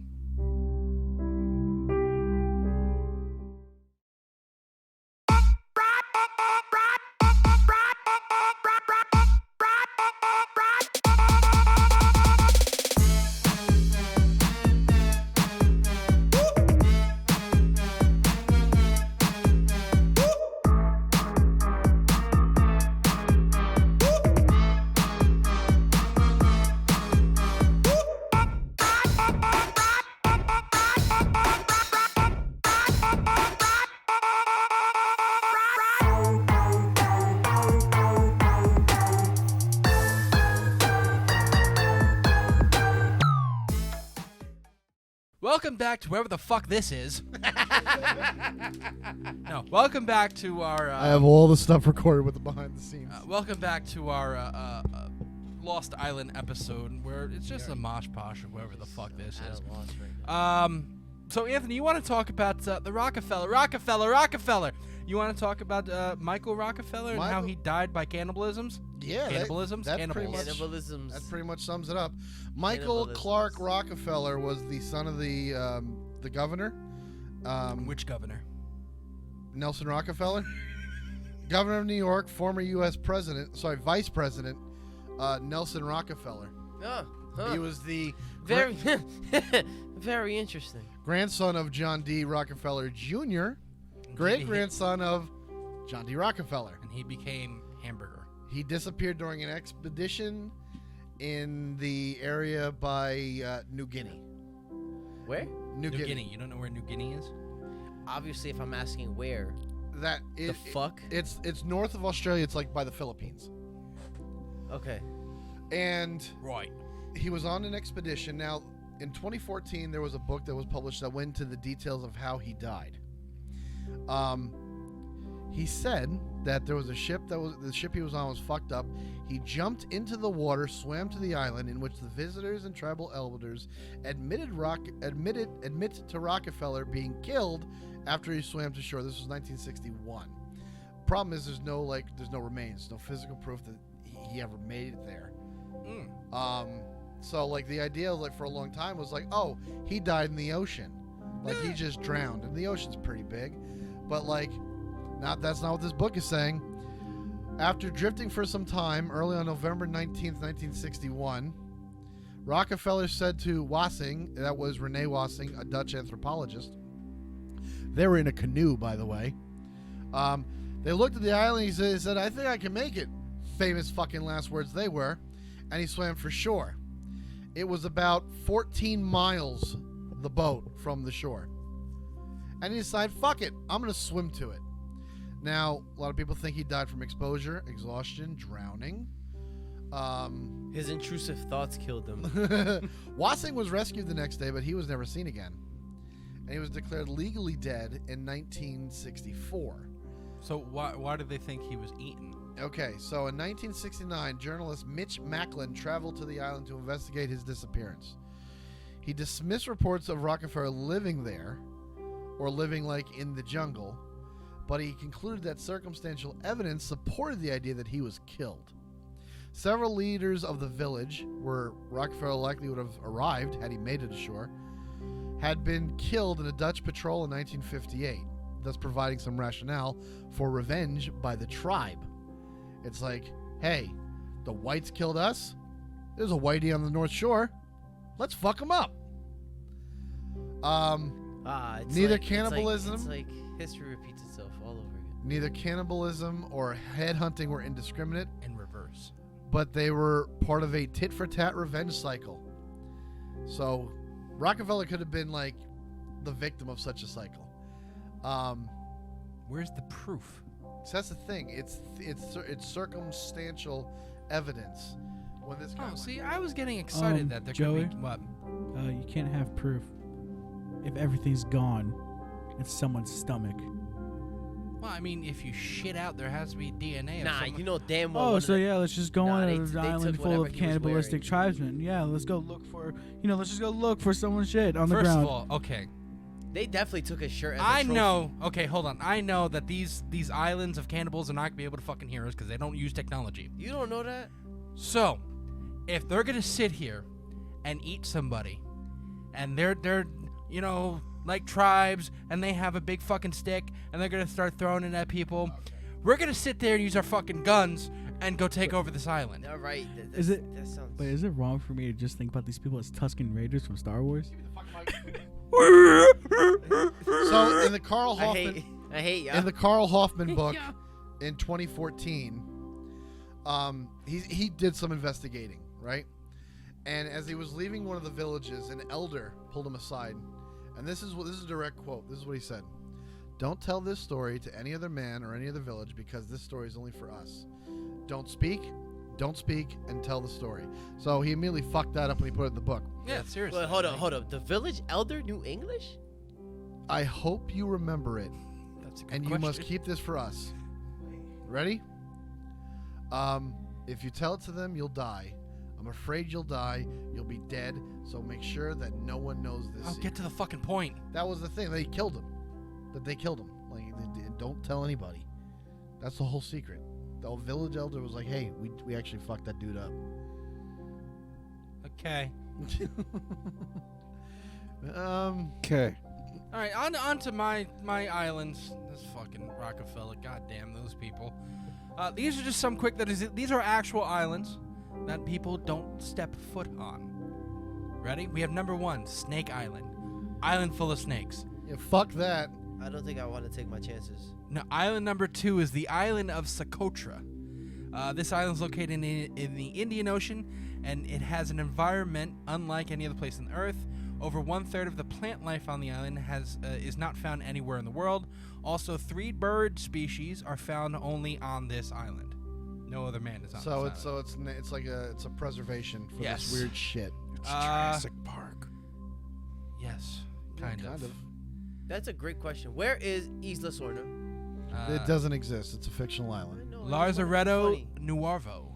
Welcome back to wherever the fuck this is. No, welcome back to our. I have all the stuff recorded with the behind the scenes. Welcome back to our Lost Island episode, where it's just a mosh posh of wherever the fuck this is. So Anthony, you want to talk about the Rockefeller? You want to talk about Michael Rockefeller and how he died by cannibalisms? Yeah, Cannibalisms? That pretty Cannibals. much, Cannibalisms. that pretty much sums it up. Michael Cannibalisms. Clark Rockefeller was the son of the governor. Which governor? Nelson Rockefeller, governor of New York, former U.S. vice president Nelson Rockefeller. Oh, He was the very, very interesting. grandson of John D. Rockefeller Jr., great grandson of John D. Rockefeller. And he became Hamburger. He disappeared during an expedition in the area by New Guinea. Where? New Guinea. You don't know where New Guinea is? Obviously, if I'm asking where, That the fuck? It's north of Australia. It's like by the Philippines. Okay. And Right. he was on an expedition. Now, in 2014, there was a book that was published that went into the details of how he died. He said that there was a ship the ship he was on was fucked up. He jumped into the water, swam to the island, in which the visitors and tribal elders admitted to Rockefeller being killed after he swam to shore. This was 1961. problem is there's no remains, no physical proof that he ever made it there. So like the idea like for a long time was like, oh, he died in the ocean, like he just drowned, and the ocean's pretty big, but like, that's not what this book is saying. After drifting for some time, early on November 19th, 1961, Rockefeller said to Wassing, that was Rene Wassing, a Dutch anthropologist. They were in a canoe, by the way. They looked at the island. He said, "I think I can make it." Famous fucking last words they were, and he swam for shore. It was about 14 miles, the boat, from the shore. And he decided, fuck it, I'm going to swim to it. Now, a lot of people think he died from exposure, exhaustion, drowning. His intrusive thoughts killed him. Wassing was rescued the next day, but he was never seen again. And he was declared legally dead in 1964. So why did they think he was eaten? Okay, so in 1969, journalist Mitch Macklin traveled to the island to investigate his disappearance. He dismissed reports of Rockefeller living there, or living like in the jungle, but he concluded that circumstantial evidence supported the idea that he was killed. Several leaders of the village, where Rockefeller likely would have arrived had he made it ashore, had been killed in a Dutch patrol in 1958, thus providing some rationale for revenge by the tribe. It's like, hey, the whites killed us. There's a whitey on the North Shore. Let's fuck him up. Neither cannibalism. It's like history repeats itself all over again. Neither cannibalism or headhunting were indiscriminate. In reverse. But they were part of a tit-for-tat revenge cycle. So Rockefeller could have been like the victim of such a cycle. Where's the proof? So that's the thing. It's circumstantial evidence. When this guy see, I was getting excited that there Joey? could be what? You can't have proof if everything's gone in someone's stomach. Well, I mean, if you shit out, there has to be DNA. Of Nah, someone. you know damn well. Oh, one so of the- yeah, let's just go Nah, on they an took island full whatever of he was cannibalistic wearing. tribesmen. Yeah, let's go look for, let's just go look for someone's shit on the First ground. of all, okay. They definitely took his shirt as a I trophy. know. Okay, hold on. I know that these islands of cannibals are not gonna be able to fucking hear us because they don't use technology. You don't know that? So, if they're gonna sit here and eat somebody, and they're like tribes, and they have a big fucking stick, and they're gonna start throwing it at people, we're gonna sit there and use our fucking guns and go take over this island. All right. Is it- That sounds. But is it wrong for me to just think about these people as Tusken Raiders from Star Wars? So in the Carl Hoffman I hate ya. in the Carl Hoffman book in 2014, he did some investigating, right? And as he was leaving one of the villages, an elder pulled him aside, and this is a direct quote. This is what he said: "Don't tell this story to any other man or any other village, because this story is only for us. Don't speak, and tell the story." So he immediately fucked that up when he put it in the book. Yeah, seriously. Wait, hold up. The village elder knew English? I hope you remember it, That's a good and you question. must keep this for us. Ready? If you tell it to them, you'll die. I'm afraid you'll die. You'll be dead. So make sure that no one knows this. Oh, secret." get to the fucking point. That was the thing. They killed him. That they killed him. Like, don't tell anybody. That's the whole secret. The village elder was like, "Hey, we actually fucked that dude up." Okay. Okay. All right, on to my islands. This fucking Rockefeller, goddamn those people. These are just some quick. These are actual islands that people don't step foot on. Ready? We have number 1, Snake Island, island full of snakes. Yeah, fuck that. I don't think I want to take my chances. Now, island number 2 is the island of Socotra. This island is located in the Indian Ocean, and it has an environment unlike any other place on Earth. Over 1/3 of the plant life on the island is not found anywhere in the world. Also, 3 bird species are found only on this island. No other man is on So this island. it's like it's a preservation for Yes. this weird shit. It's Jurassic Park. Yes, Yeah, kind of. That's a great question. Where is Isla Sorna? It doesn't exist. It's a fictional island. Lazaretto Nuovo.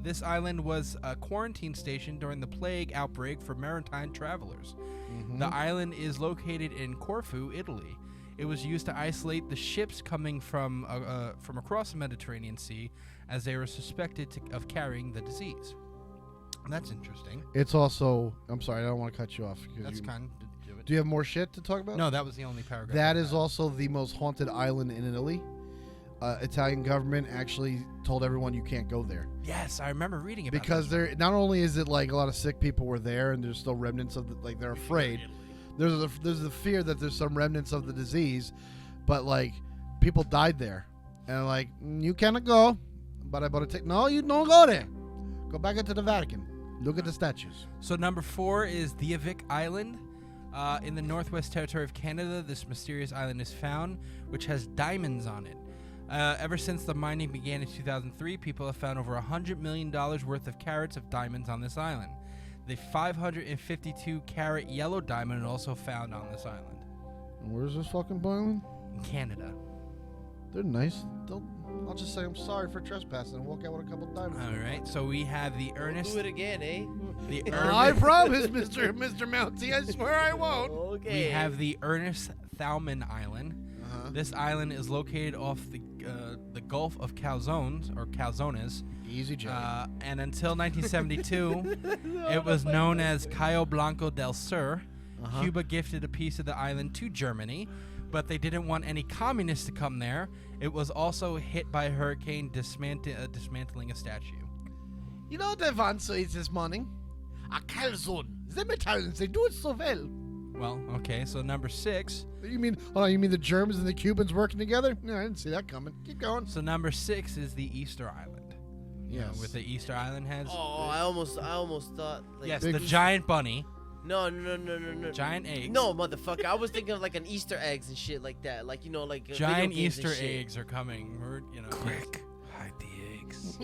This island was a quarantine station during the plague outbreak for maritime travelers. Mm-hmm. The island is located in Corfu, Italy. It was used to isolate the ships coming from across the Mediterranean Sea, as they were suspected of carrying the disease. That's interesting. It's also. I'm sorry, I don't want to cut you off. That's kind of. Do you have more shit to talk about? No, that was the only paragraph. That is also the most haunted island in Italy. Italian government actually told everyone you can't go there Yes, I remember reading about because this. there. Not only is it like a lot of sick people were there, and there's still remnants of like they're afraid. There's the fear that there's some remnants of the disease, but like people died there, and like you cannot go. But I better take. No, you don't go there. Go back into the Vatican. Look at the statues. So number 4 is Diavik Island. In the Northwest Territory of Canada, this mysterious island is found, which has diamonds on it. Ever since the mining began in 2003, people have found over $100 million worth of carats of diamonds on this island. The 552-carat yellow diamond is also found on this island. Where's this fucking island? In Canada. They're nice. I'll just say I'm sorry for trespassing and walk out with a couple diamonds. All right, so we have the Ernest. Do it again, eh? The I Ernest. promise, Mr. Mountie. I swear I won't. Okay. We have the Ernest Thalmann Island. This island is located off the Gulf of Calzones or Calzones. Easy job. And until 1972, it was known as Cayo Blanco del Sur. Cuba gifted a piece of the island to Germany, but they didn't want any communists to come there. It was also hit by a hurricane, dismantling a statue. You know what I want to eat this morning? A calzone. Them Italians, they do it so well. Well, okay, so number 6. You mean, you mean the Germans and the Cubans working together? No, I didn't see that coming. Keep going. So number 6 is the Easter Island. You know, Yes. with the Easter Island heads. Oh, I almost thought. Like, Yes, big- the giant bunny, No. giant eggs. No, motherfucker. I was thinking of like an Easter eggs and shit like that. Like, you know, like Giant video games and Easter shit. eggs are coming. We're, you know, Quick, hide the eggs.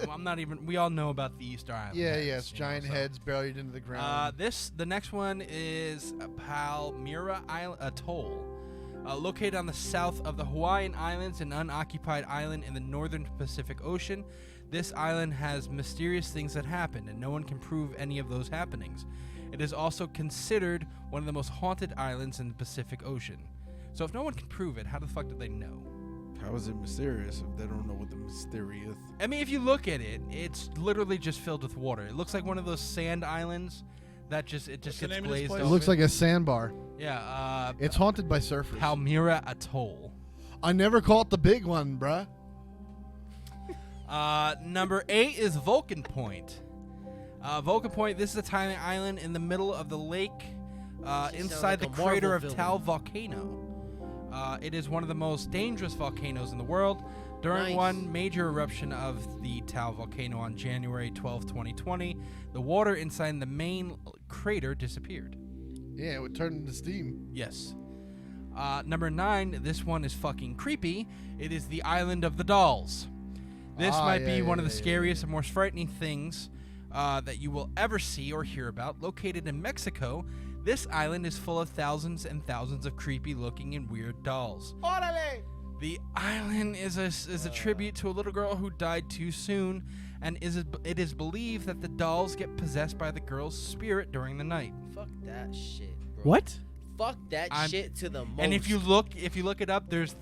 well, I'm not even. We all know about the Easter Island. Yeah, heads, yes, you know, giant so- heads buried into the ground. The next one is Palmyra Atoll, located on the south of the Hawaiian Islands, an unoccupied island in the northern Pacific Ocean. This island has mysterious things that happened, and no one can prove any of those happenings. It is also considered one of the most haunted islands in the Pacific Ocean. So if no one can prove it, how the fuck do they know? How is it mysterious if they don't know what the mysterious? I mean, if you look at it, it's literally just filled with water. It looks like one of those sand islands that just the gets name of this glazed place? It over. looks like a sandbar. Yeah, It's haunted by surfers. Palmyra Atoll. I never caught the big one, bruh. Number 8 is Vulcan Point. Vulcan Point, this is a tiny island in the middle of the lake inside like the a crater Marvel of villain. Tal Volcano. It is one of the most dangerous volcanoes in the world. During Nice. one major eruption of the Tal Volcano on January 12, 2020, the water inside the main crater disappeared. Yeah, it would turn into steam. Yes. Number 9, this one is fucking creepy. It is the Island of the Dolls. This might be one of the scariest and most frightening things that you will ever see or hear about. Located in Mexico, this island is full of thousands and thousands of creepy looking and weird dolls. Orale! The island is a tribute to a little girl who died too soon, and it is believed that the dolls get possessed by the girl's spirit during the night. Fuck that shit, bro. What? Fuck that I'm- shit to the most. And if you look it up, there's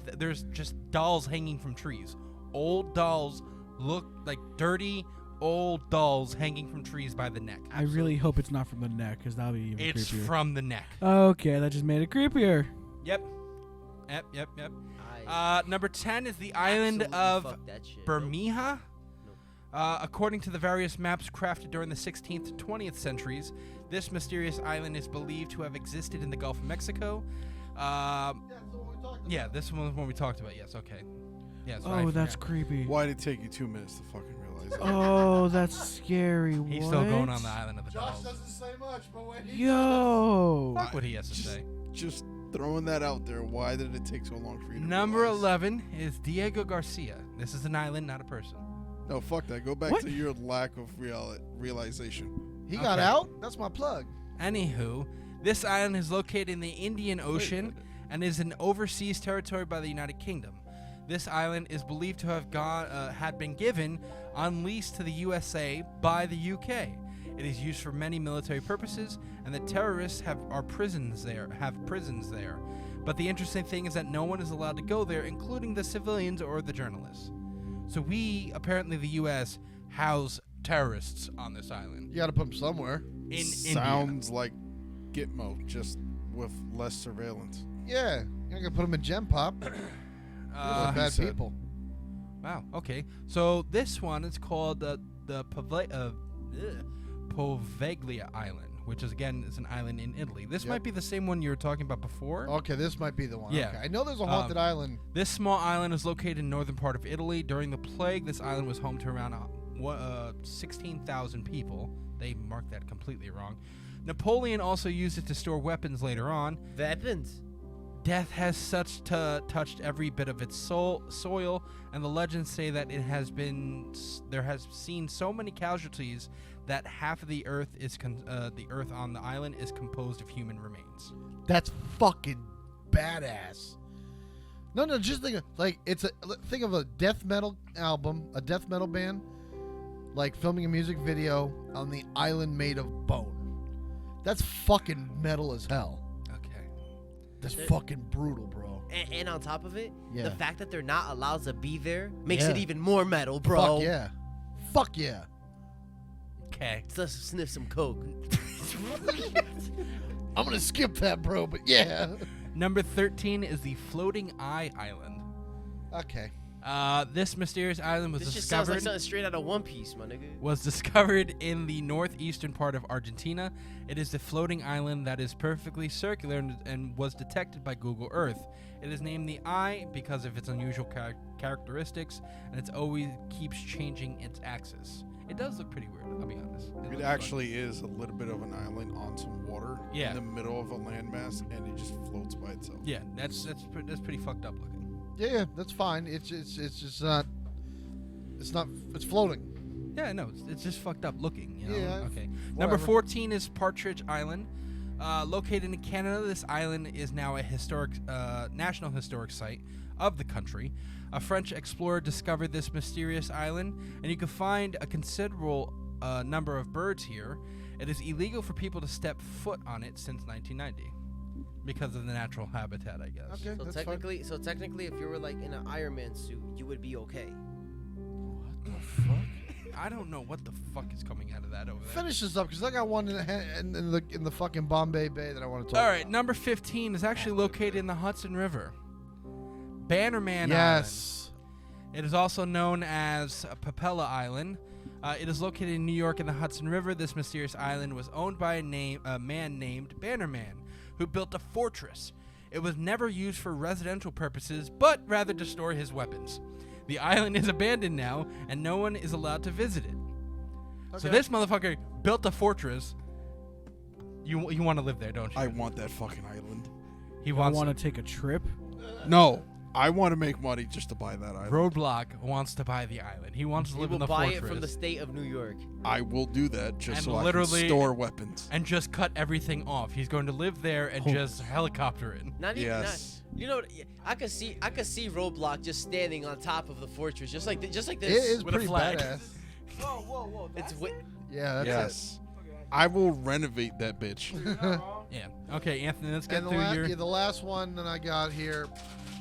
just dolls hanging from trees. Old dolls look like dirty old dolls hanging from trees by the neck. I really hope it's not from the neck, because that'll be even It's creepier. from the neck. Okay, that just made it creepier. Yep. Yep. I Number 10 is the island absolutely of fuck that shit, bro. Bermeja. According to the various maps crafted during the 16th to 20th centuries, this mysterious island is believed to have existed in the Gulf of Mexico. Yeah, this one was one we talked about. Yes, okay. Yes. Oh, that's creepy. Why did it take you 2 minutes to fucking realize that? Oh, that's scary. He's what? still going on the island of the dolls. say much, but when Yo. Fuck what he has to Just- say. Just throwing that out there. Why did it take so long for you to Number realize? 11 is Diego Garcia. This is an island, not a person. No, fuck that. Go back What? to your lack of realization. he got Okay. out, that's my plug. Anywho, this island is located in the Indian Ocean and is an overseas territory by the United Kingdom. This island is believed to have had been given on lease to the USA by the UK. It is used for many military purposes, and the terrorists have prisons there. But the interesting thing is that no one is allowed to go there, including the civilians or the journalists. So we, apparently the U.S., house terrorists on this island. You got to put them somewhere. In Sounds like Gitmo, just with less surveillance. Yeah, you're gonna put them in Gem Pop. India. Bad said. people. Wow. Okay. So this one is called the Poveglia Island, which is an island in Italy. This Yep. might be the same one you were talking about before. Okay, this might be the one. Yeah. Okay. I know there's a haunted island. This small island is located in northern part of Italy. During the plague, this island was home to around 16,000 people. They marked that completely wrong. Napoleon also used it to store weapons later on. Weapons. Death has touched every bit of its soil, and the legends say that there has seen so many casualties that half of the earth on the island is composed of human remains. That's fucking badass. No, just think of a death metal album, a death metal band, like filming a music video on the island made of bone. That's fucking metal as hell. Okay. That's fucking brutal, bro. And on top of it, Yeah. the fact that they're not allowed to be there makes Yeah. it even more metal, bro. Fuck yeah. Fuck yeah. Okay. Let's sniff some coke. I'm gonna skip that, bro, but yeah. Number 13 is the Floating Eye Island. Okay. This mysterious island was This just sounds like discovered something straight out of One Piece, my nigga. in the northeastern part of Argentina. It is the floating island that is perfectly circular and was detected by Google Earth. It is named the Eye because of its unusual characteristics, and it always keeps changing its axis. It does look pretty weird, I'll be honest. It looks actually is a little bit of an island on some water Yeah. in the middle of a landmass, and it just floats by itself. fun. Yeah, that's pretty fucked up looking. Yeah, that's fine. It's just not. It's floating. Yeah, no, it's just fucked up looking. You know? Yeah, Okay. Number whatever. 14 is Partridge Island. Located in Canada, this island is now a national historic site of the country. A French explorer discovered this mysterious island, and you can find a considerable number of birds here. It is illegal for people to step foot on it since 1990 because of the natural habitat, I guess. Okay, So that's technically, if you were like in an Iron Man suit, you would be okay. What the fuck? I don't know what the fuck is coming out of that over there. Finish this up, because I got one in the fucking Bombay Bay that I want to talk All right, about. number 15 is actually located in the Hudson River. Bannerman Island. Yes. It is also known as Papella Island. It is located in New York in the Hudson River. This mysterious island was owned by a man named Bannerman, who built a fortress. It was never used for residential purposes, but rather to store his weapons. The island is abandoned now, and no one is allowed to visit it. So Okay. this motherfucker built a fortress. You want to live there, don't you? I want that fucking island. He I wants. want to take a trip. No, I want to make money just to buy that island. Roadblock wants to buy the island. He wants to You live will in the buy fortress it from the state of New York. I will do that just And so I literally- can store weapons. and just cut everything off. He's going to live there and just helicopter in. Not even. Yes. You know, I could see Roadblock just standing on top of the fortress, just like It this. is with a pretty flag. badass. Whoa. It's Yeah, that's Yes. I will renovate that bitch. Yeah. Okay, Anthony, let's get And through the last one that I got here.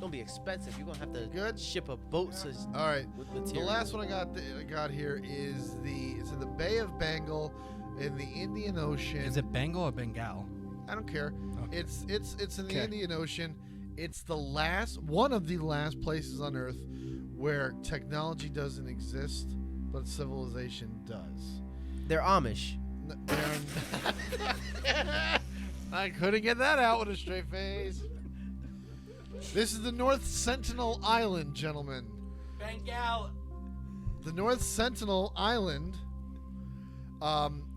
gonna be expensive. You're gonna have to Good. ship a boat All right. with The material. last one I got here is it's in the Bay of Bengal, in the Indian Ocean. Is it Bengal or Bengal? I don't care. Okay. It's in the Okay. Indian Ocean. It's one of the last places on Earth where technology doesn't exist, but civilization does. They're Amish. I couldn't get that out with a straight face. This is the North Sentinel Island, gentlemen. Bengal. The North Sentinel Island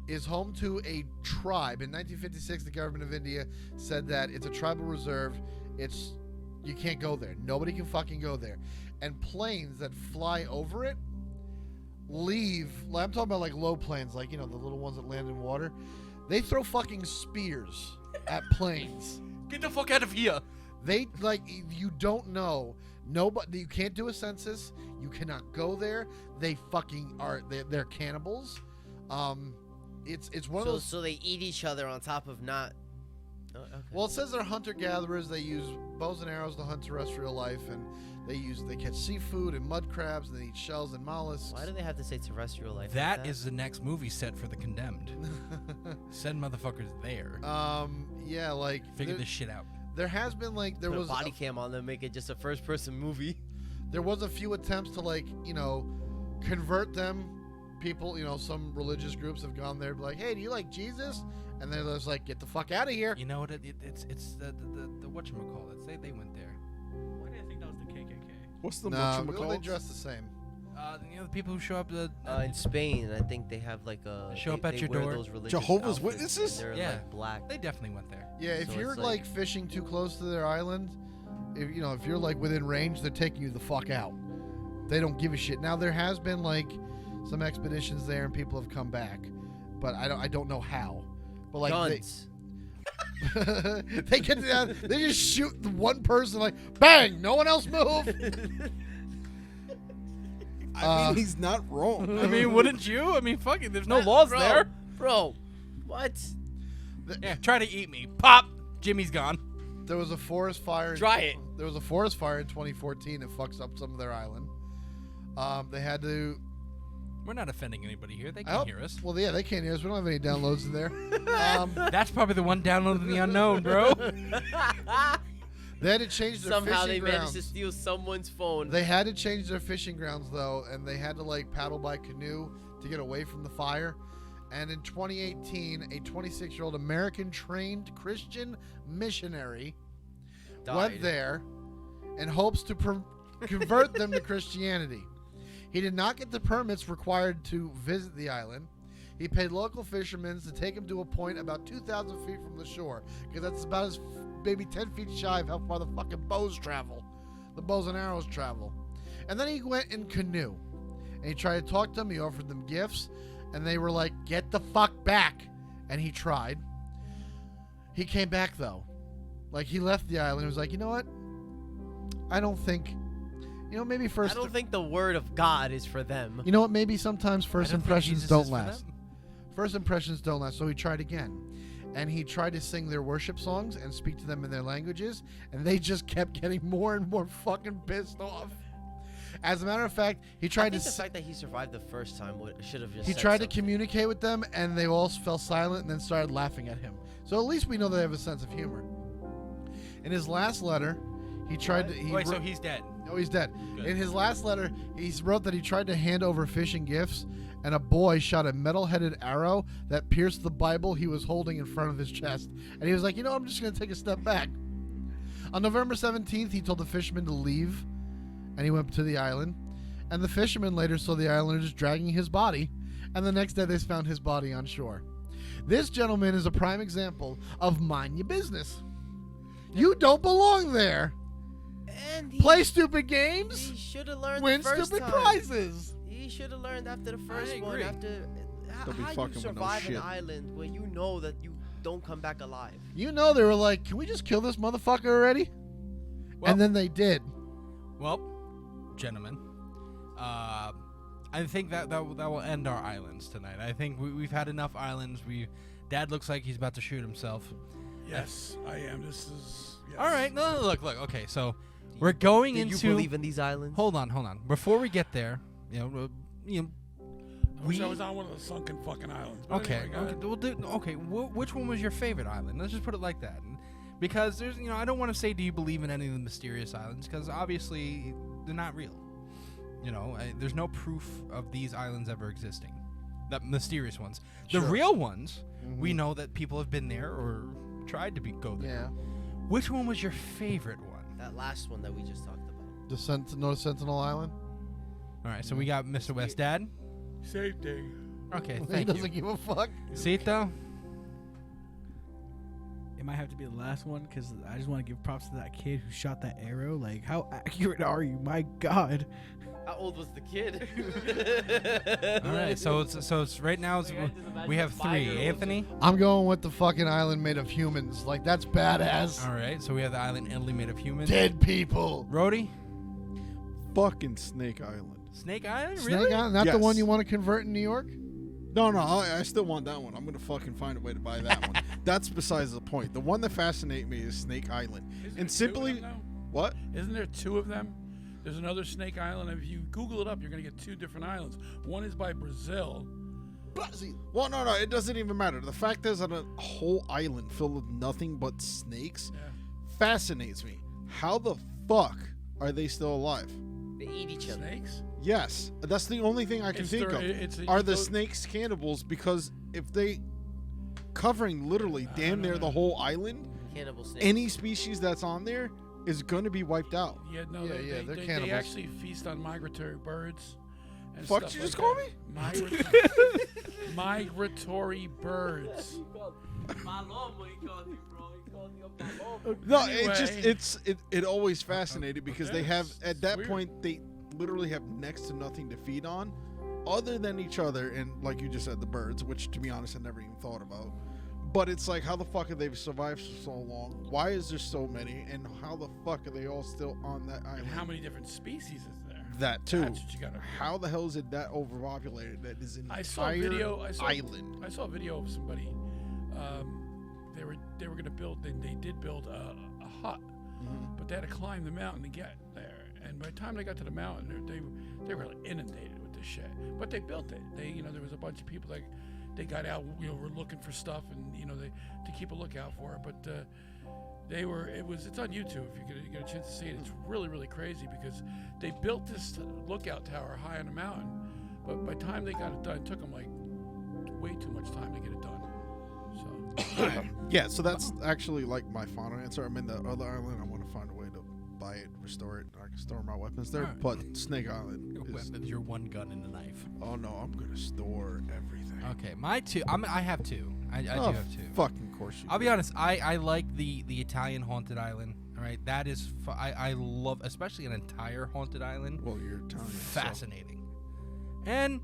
is home to a tribe. In 1956, the government of India said that it's a tribal reserve. You can't go there. Nobody can fucking go there. And planes that fly over it leave. I'm talking about like low planes, like, you know, the little ones that land in water. They throw fucking spears at planes. Get the fuck out of here. They, like, you don't know. Nobody, you can't do a census. You cannot go there. They fucking are. They're cannibals. it's one of So, those. so they eat each other on top of not. Oh, okay. Well, it says they're hunter gatherers. They use bows and arrows to hunt terrestrial life, and they catch seafood and mud crabs, and they eat shells and mollusks. Why do they have to say terrestrial life? That is the next movie set for The Condemned. Send motherfuckers there. Yeah, like Figure this shit out. there has been like there Put was a body cam on them, make it just a first-person movie. there was a few attempts to like convert them. People, some religious groups have gone there, like, hey, do you like Jesus? And they're just like, get the fuck out of here. You know what? It's the whatchamacallit. They went there. Why do you think that was the KKK? What's the No, whatchamacallit? they dress the same. The people who show up In Spain, I think they have like a. Show up they at your wear door. Those religious Jehovah's outfits, Witnesses? and they're Yeah. like black. they definitely went there. Yeah, if So you're it's like like- fishing too close to their island, if you're like within range, they're taking you the fuck out. They don't give a shit. Now there has been like some expeditions there and people have come back, but I don't know how. But like Guns. they get down, they just shoot the one person like bang, no one else move. I mean, he's not wrong. I mean, wouldn't you? I mean, fuck it. There's no Bro, laws there. Bro, what? Yeah, try to eat me. Pop. Jimmy's gone. There was a forest fire. Try it. There was a forest fire in 2014 that fucks up some of their island. They had to. We're not offending anybody here. They I can hope- hear us. Well, yeah, they can't hear us. We don't have any downloads in there. That's probably the one download in the unknown, bro. They had to change their Somehow fishing they grounds. managed to steal someone's phone. They had to change their fishing grounds though, and they had to like paddle by canoe to get away from the fire. And in 2018, a 26-year-old American-trained Christian missionary went Died. there in hopes to convert them to Christianity. He did not get the permits required to visit the island. He paid local fishermen to take him to a point about 2,000 feet from the shore, because that's about as maybe 10 feet shy of how far the fucking bows travel. The bows and arrows travel. And then he went in canoe. And he tried to talk to them. He offered them gifts. And they were like, get the fuck back. And he tried. He came back, though. Like, he left the island. He was like, you know what? I don't think... maybe I first... don't think the word of God is for them. You know what? Maybe sometimes first I don't think impressions Jesus don't is for last. them. First impressions don't last. So he tried again. And he tried to sing their worship songs and speak to them in their languages. And they just kept getting more and more fucking pissed off. As a matter of fact, he I tried think to... the fact that he survived the first time should have just. He said tried to something. communicate with them, and they all fell silent and then started laughing at him. So at least we know they have a sense of humor. In his last letter, he tried to... Wait, so he's dead. No, he's dead. Good. In his last letter, he wrote that he tried to hand over fishing gifts, and a boy shot a metal-headed arrow that pierced the Bible he was holding in front of his chest. And he was like, I'm just going to take a step back. On November 17th, he told the fishermen to leave, and he went to the island. And the fishermen later saw the islanders dragging his body, and the next day they found his body on shore. This gentleman is a prime example of mind your business. You don't belong there. And Play stupid games. He should have learned Win the first stupid time. prizes. He should have learned after the first one. agree. After Don't be how fucking you with no survive an shit. island where you know that you don't come back alive. You know they were like, can we just kill this motherfucker already? Well- And then they did. Well, gentlemen, I think that will end our islands tonight. I think we've had enough islands. Dad looks like he's about to shoot himself. Yes, I am. This is. Yes. All right, no, look. Okay, so we're going Do into. you believe in these islands? Hold on. Before we get there, I wish I was on one of the sunken fucking islands. But Okay, anyway, go ahead. we'll do. Okay, which one was your favorite island? Let's just put it like that. Because there's, I don't want to say, do you believe in any of the mysterious islands? Because obviously they're not real. There's no proof of these islands ever existing. The mysterious ones. The Sure. real ones, we know that people have been there or tried to go there. Yeah. Which one was your favorite one? That last one that we just talked about. The Sentinel Island? All right, so we got Mr. West Dad. Safety. Okay, He thank doesn't you. give a fuck. Sito? It might have to be the last one because I just want to give props to that kid who shot that arrow. Like, how accurate are you? My God. How old was the kid? All right, so it's right now we have 3. Anthony? I'm going with the fucking island made of humans. Like, that's badass. All right, so we have the island Italy made of humans. Dead people. Rhodey? Fucking Snake Island. Snake Island? Snake Really? Island? Not the Yes. one you want to convert in New York? No, I still want that one. I'm gonna fucking find a way to buy that one. That's besides the point. The one that fascinates me is Snake Island, Isn't and there simply 2 of them, though? what? Isn't there 2 of them? There's another Snake Island. If you Google it up, you're gonna get 2 different islands. One is by Brazil. Well, no, it doesn't even matter. The fact is that a whole island filled with nothing but snakes fascinates me. How the fuck are they still alive? They eat each other. Snakes? Yes, that's the only thing I can think of. Are the snakes cannibals? Because if they covering literally damn near the whole island, Cannibal snakes. any species that's on there is going to be wiped out. Yeah, no, they're they cannibals. actually feast on migratory birds. And Fuck, stuff you like just call that. Migratory birds. No, Anyway. it always fascinated because they have It's at that weird. point they literally have next to nothing to feed on, other than each other and like you just said the birds, which to be honest I never even thought about. But it's like how the fuck have they survived for so long? Why is there so many? And how the fuck are they all still on that island? And how many different species is there? That too. That's what you gotta. How the hell is it that overpopulated? That is an I saw a entire video. island. I saw a video of somebody. They were gonna build. They did build a hut, but they had to climb the mountain to get there. And by the time they got to the mountain, they were inundated with this shit. But they built it. There was a bunch of people that they got out. Were looking for stuff, and they to keep a lookout for it. But it's on YouTube if you get a chance to see it. It's really, really crazy because they built this lookout tower high on the mountain, but by the time they got it done, it took them like way too much time to get it done. So Yeah, so that's actually like my final answer. I'm in the other island. I want to find a way to buy it, restore it. I can store my weapons there. Alright. But Snake Island Your is, weapons, your 1 gun and a knife. oh no, I'm gonna store everything. Okay, my 2. I have 2. I do have 2. Fucking course you. I'll do. be honest. I like the Italian haunted island. All right, that is I love, especially an entire haunted island. Well, you're Italian. Fascinating, and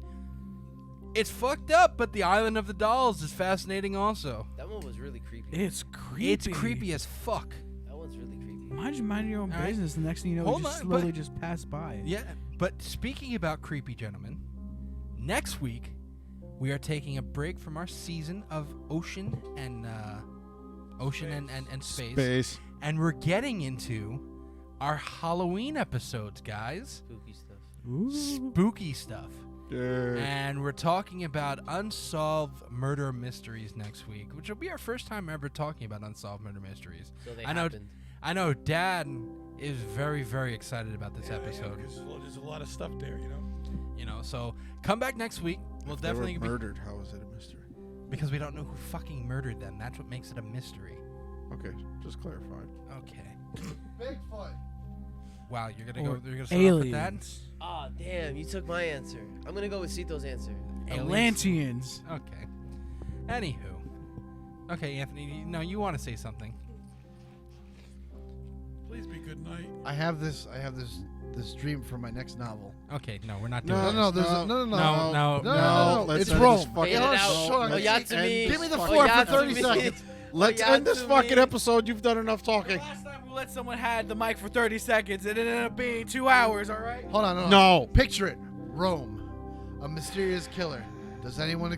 it's fucked up. But the Island of the Dolls is fascinating also. That one was really creepy. It's creepy. It's creepy as fuck. That one's really creepy. Mind your own All right. business. The next thing you know, Hold you just on, slowly but- just pass by. Yeah, but speaking about creepy, gentlemen, next week we are taking a break from our season of ocean and space, and we're getting into our Halloween episodes, guys. Spooky stuff. Spooky stuff. Yeah. And we're talking about unsolved murder mysteries next week, which will be our first time ever talking about unsolved murder mysteries. So they I know. happened. I know Dad is very, very excited about this episode. because there's a lot of stuff there. So come back next week. We'll If they definitely were murdered. How is it a mystery? because we don't know who fucking murdered them. That's what makes it a mystery. Okay, just clarifying. Okay. Bigfoot. Wow, you're gonna Or go. You're gonna start off with that. aliens. Ah, damn! You took my answer. I'm gonna go with Cito's answer. Atlanteans. Okay. Anywho. Okay, Anthony. No, you want to say something? Please be good night. I have this dream for my next novel. Okay. No, we're not doing No, this. no, there's No. No. Let's It's end Rome. this fucking Get it out. episode. Oh, yeah, to me. Give me the Oh, floor yeah, for 30 to me. seconds. Let's Oh, yeah, end this to fucking me. episode. You've done enough talking. Last time we let someone had the mic for 30 seconds, it ended up being 2 hours. All right. Hold on. No. Picture it. Rome. A mysterious killer. Does anyone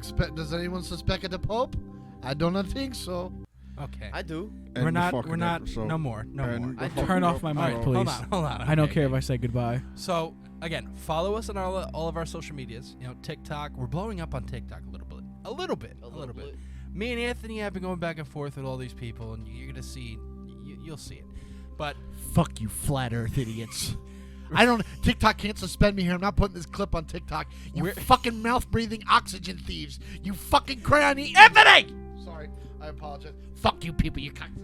suspect the Pope? I do not think so. Okay. I do. End We're the not. fucking We're not. episode. No more. No End more. the I fucking turn off my episode. mic, Alright, please. Hold on. I don't Okay, care okay. if I say goodbye. So again, follow us on all of our social medias. TikTok. We're blowing up on TikTok a little bit. A little bit. Me and Anthony have been going back and forth with all these people, and you're gonna see. You'll see it. But Fuck you, flat Earth idiots. TikTok can't suspend me here. I'm not putting this clip on TikTok. You We're- fucking mouth-breathing oxygen thieves. You fucking crayon Anthony! Sorry, I apologize. Fuck you people, you cunt.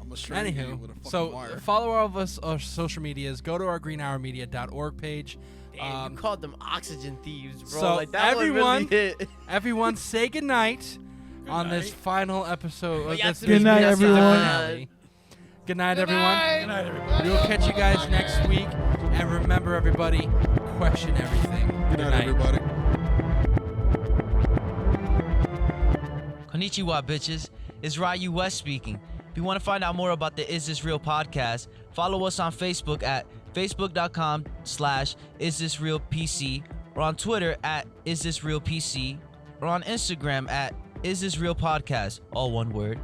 I'm gonna strangle you anywho, with a fucking so wire. follow all of us on social medias. Go to our greenhourmedia.org page. Damn, you called them oxygen thieves, bro. so Like that everyone- one really hit. Everyone, say goodnight on this night. final episode. Oh, yeah, this to Good me, night, that's everyone. fine. finale. Good night, everyone. Good night, everybody. We'll catch you guys next week. And remember, everybody, question everything. Good night, everybody. Konnichiwa, bitches. It's Ryu West speaking. If you want to find out more about the Is This Real podcast, follow us on Facebook at facebook.com/isthisrealpc or on Twitter at isthisrealpc or on Instagram at Is This Real Podcast, all one word.